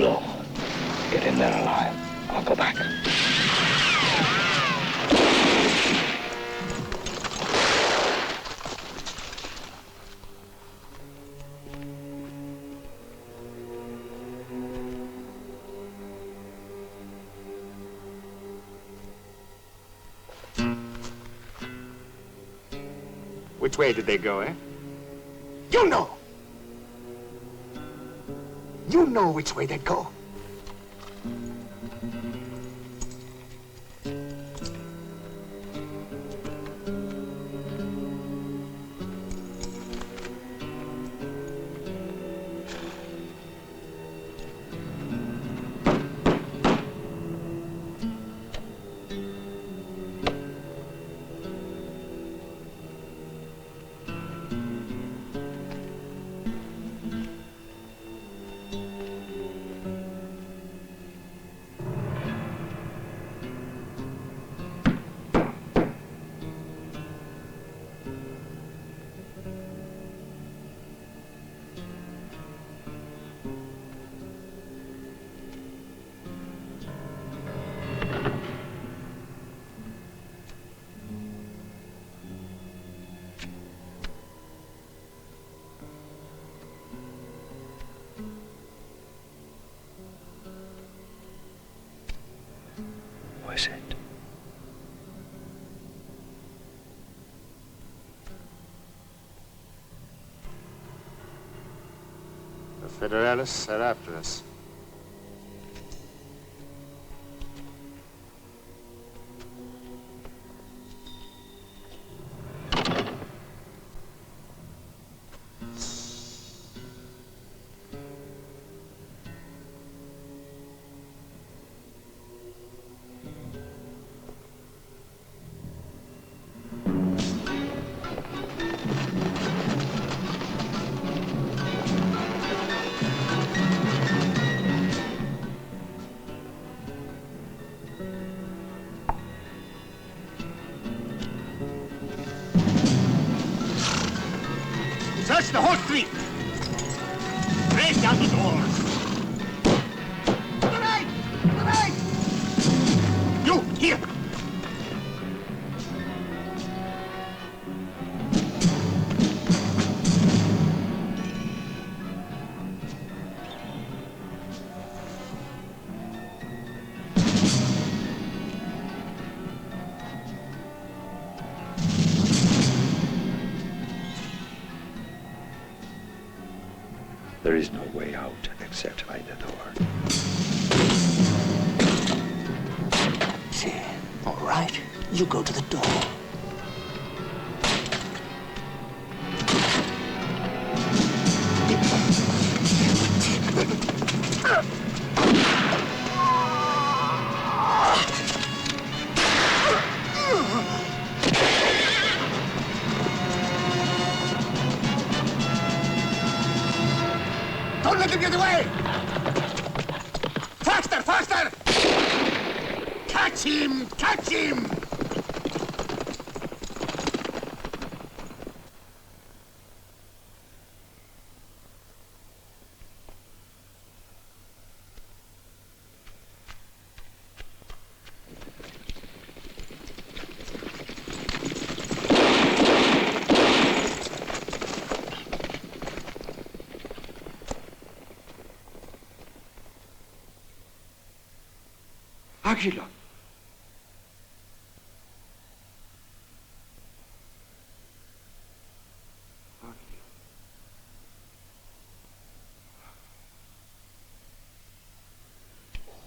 Speaker 2: blow. Get in there alive. I'll go back.
Speaker 1: Which way did they go, eh? You know! You know which way they'd go.
Speaker 2: Was it?
Speaker 1: The Federalists are after us. Search the whole street. Break down the doors. To the right! To the right! You, here!
Speaker 2: There is no way out except by the door.
Speaker 18: See, all right. You go to the door.
Speaker 1: Don't let him get away! Faster, faster! Catch him! Catch him!
Speaker 17: Águila!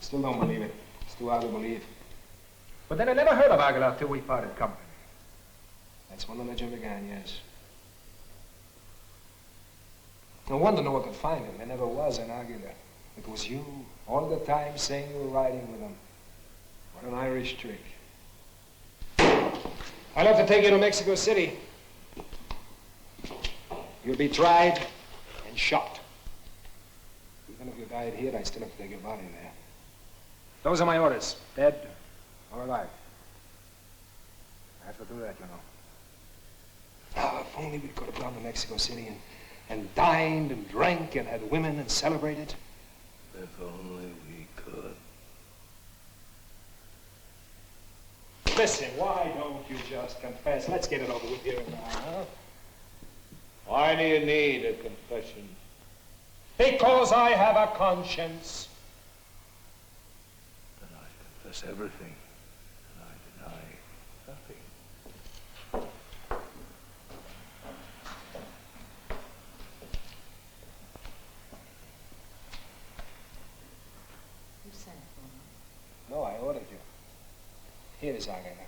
Speaker 13: Still don't believe it. It's too hard to believe. But then I never heard of Aguilar till we parted company. That's when the legend began, yes. No wonder no one could find him. There never was an Aguilar. It was you, all the time saying you were riding with him. What an Irish trick. I'll have to take you to Mexico City. You'll be tried and shot. Even if you died here, I still have to take your body there. Those are my orders, dead or alive. I have to do that, you know. Now, if only we could have gone to Mexico City and dined and drank and had women and celebrated.
Speaker 3: If only we could.
Speaker 13: Listen, why don't you just confess? Let's get it over with here and now, huh?
Speaker 3: Why do you need a confession?
Speaker 13: Because I have a conscience.
Speaker 3: Then I confess everything, and I deny nothing.
Speaker 6: You sent for me.
Speaker 13: No, I ordered you. Here is Aguila.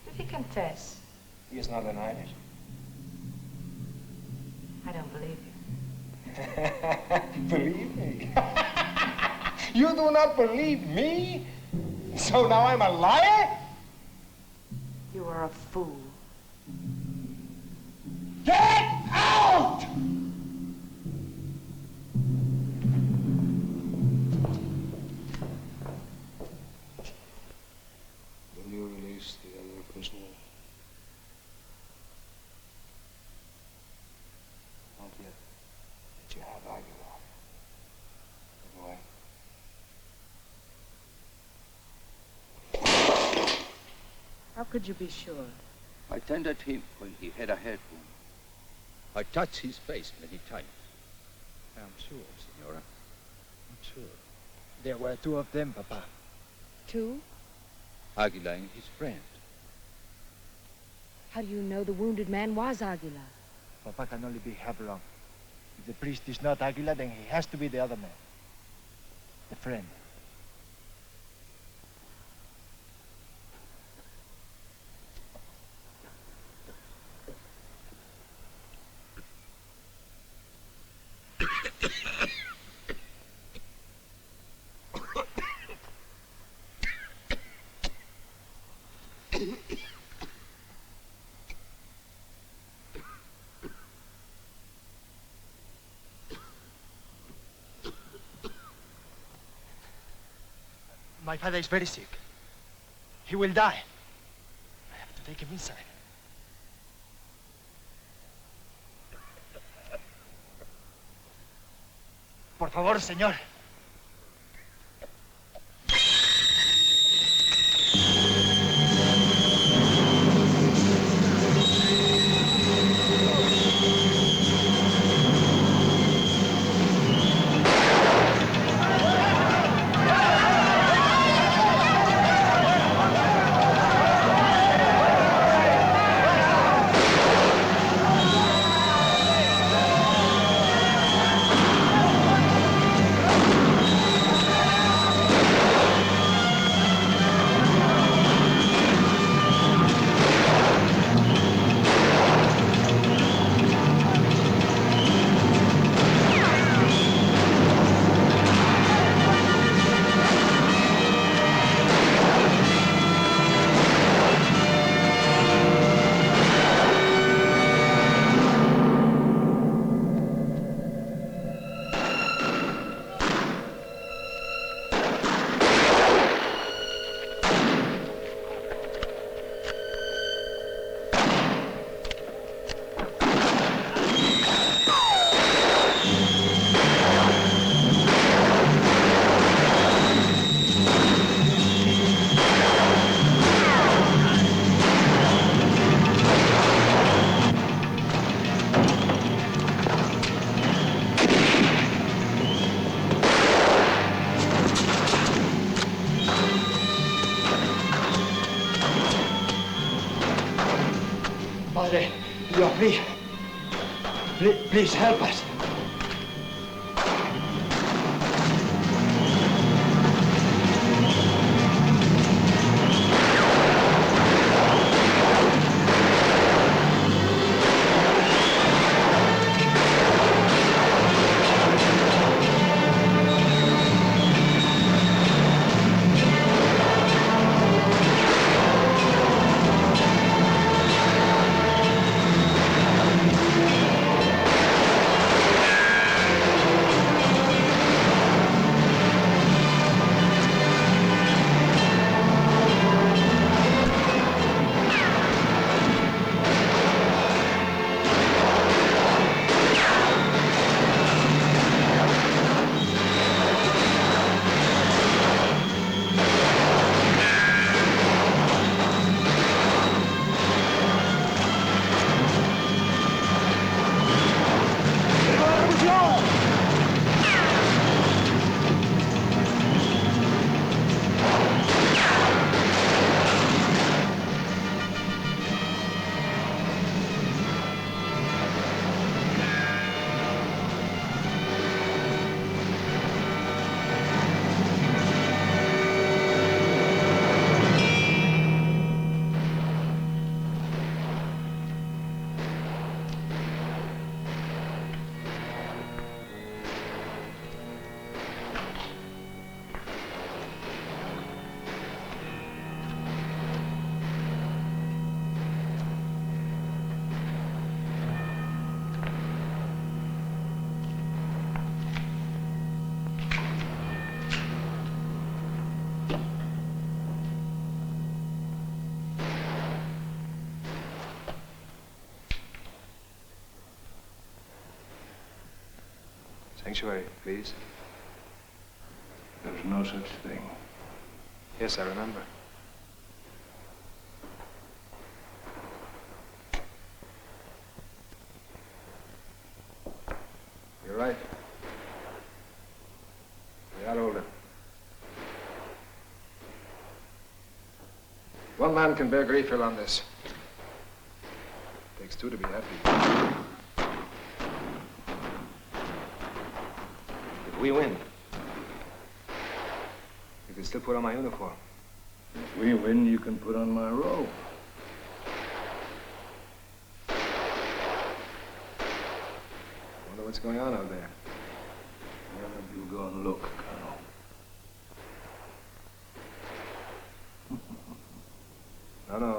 Speaker 6: Did he confess?
Speaker 13: He is not denied it.
Speaker 6: I don't believe you.
Speaker 13: Believe me? You do not believe me? So now I'm a liar?
Speaker 6: You are a fool.
Speaker 13: Get out!
Speaker 3: Will you release the other prisoner?
Speaker 13: Not yet. But you have Aguilar. Anyway.
Speaker 6: How could you be sure?
Speaker 16: I tended him when he had a head wound. I touched his face many times. I'm sure, Senora. I'm sure.
Speaker 19: There were two of them, Papa.
Speaker 6: Two?
Speaker 16: Aguila and his friend.
Speaker 6: How do you know the wounded man was Aguila?
Speaker 19: Papa can only be half wrong. If the priest is not Aguila, then he has to be the other man. The friend. My father is very sick. He will die. I have to take him inside. Por favor, señor. Padre, you are free. Please help us.
Speaker 2: Sanctuary, please.
Speaker 3: There's no such thing.
Speaker 2: Yes, I remember. You're right. We are older. One man can bear grief on this. It takes two to be happy. If we win, you can still put on my uniform.
Speaker 3: If we win, you can put on my robe.
Speaker 2: Wonder what's going on out there.
Speaker 3: Why don't you go and look, Colonel?
Speaker 2: No,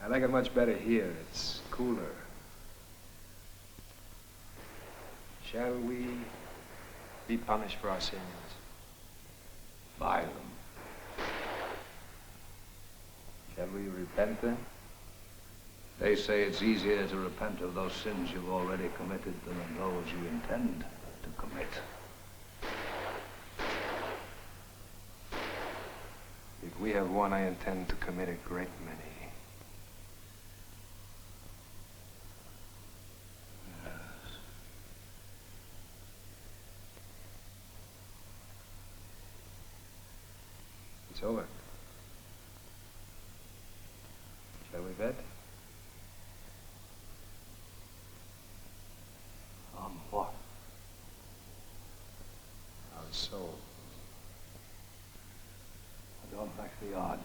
Speaker 2: I like it much better here. It's cooler. Shall we be punished for our sins?
Speaker 3: By them.
Speaker 2: Shall we repent then?
Speaker 3: They say it's easier to repent of those sins you've already committed than of those you intend to commit.
Speaker 2: If we have one, I intend to commit a great many. It's over. Shall we bet?
Speaker 3: On what?
Speaker 2: Our souls.
Speaker 3: I don't like the odds.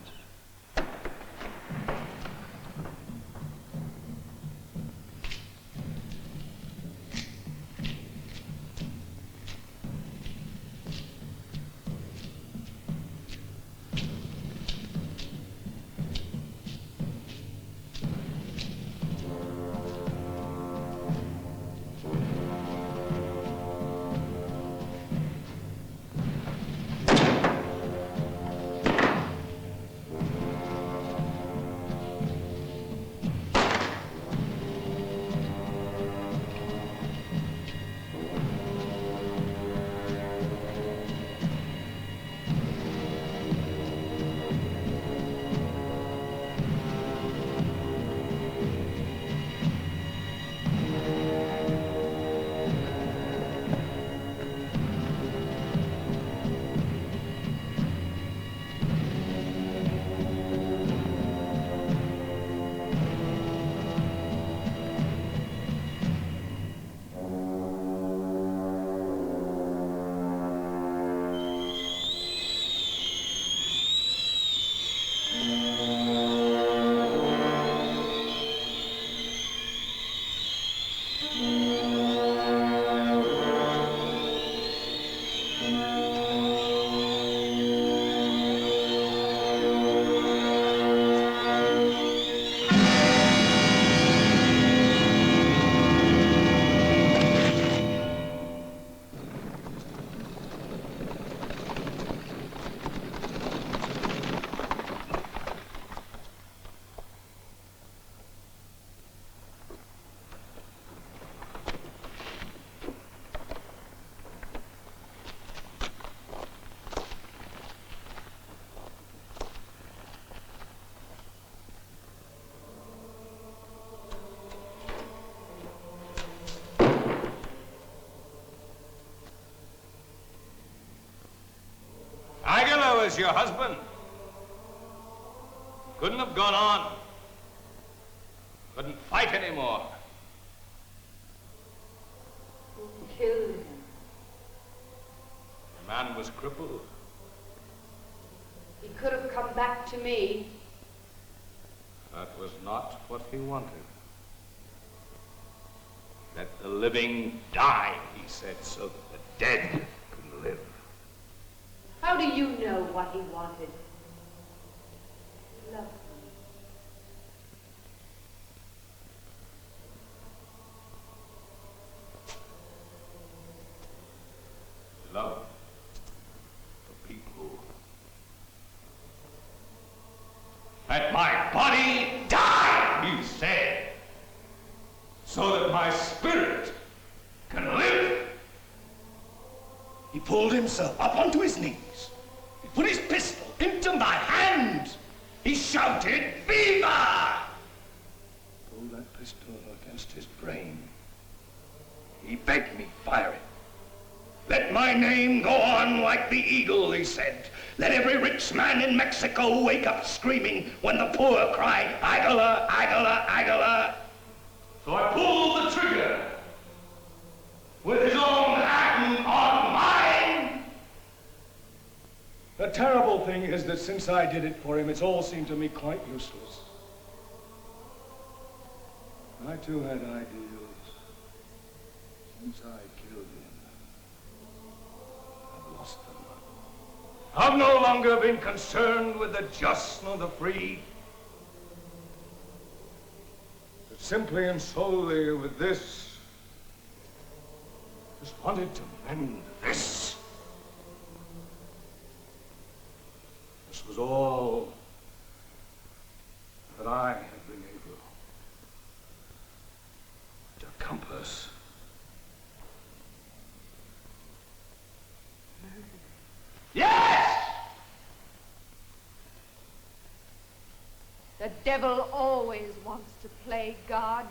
Speaker 7: Was your husband. Couldn't have gone on. Couldn't fight anymore.
Speaker 6: Who killed him?
Speaker 7: The man was crippled.
Speaker 6: He could have come back to me.
Speaker 7: That was not what he wanted. Let the living die, he said, so that the dead could live.
Speaker 6: How do you know what he wanted? Love.
Speaker 7: Love the people. Let my body die, he said, so that my spirit can live. He pulled himself up onto his knees. He put his pistol into my hand. He shouted, "Viva!" Pulled that pistol against his brain. He begged me, fire it. Let my name go on like the eagle, he said. Let every rich man in Mexico wake up screaming when the poor cry, "Idler, idler, idler." So I pulled the trigger with his own hand on mine. The terrible thing is that since I did it for him, it's all seemed to me quite useless. I too had ideals. Since I killed him, I've lost them. I've no longer been concerned with the just nor the free, but simply and solely with this. Just wanted to mend this. This was all that I had been able to compass. Yes!
Speaker 11: The devil always wants to play God.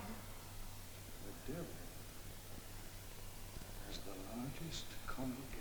Speaker 7: The devil has the largest congregation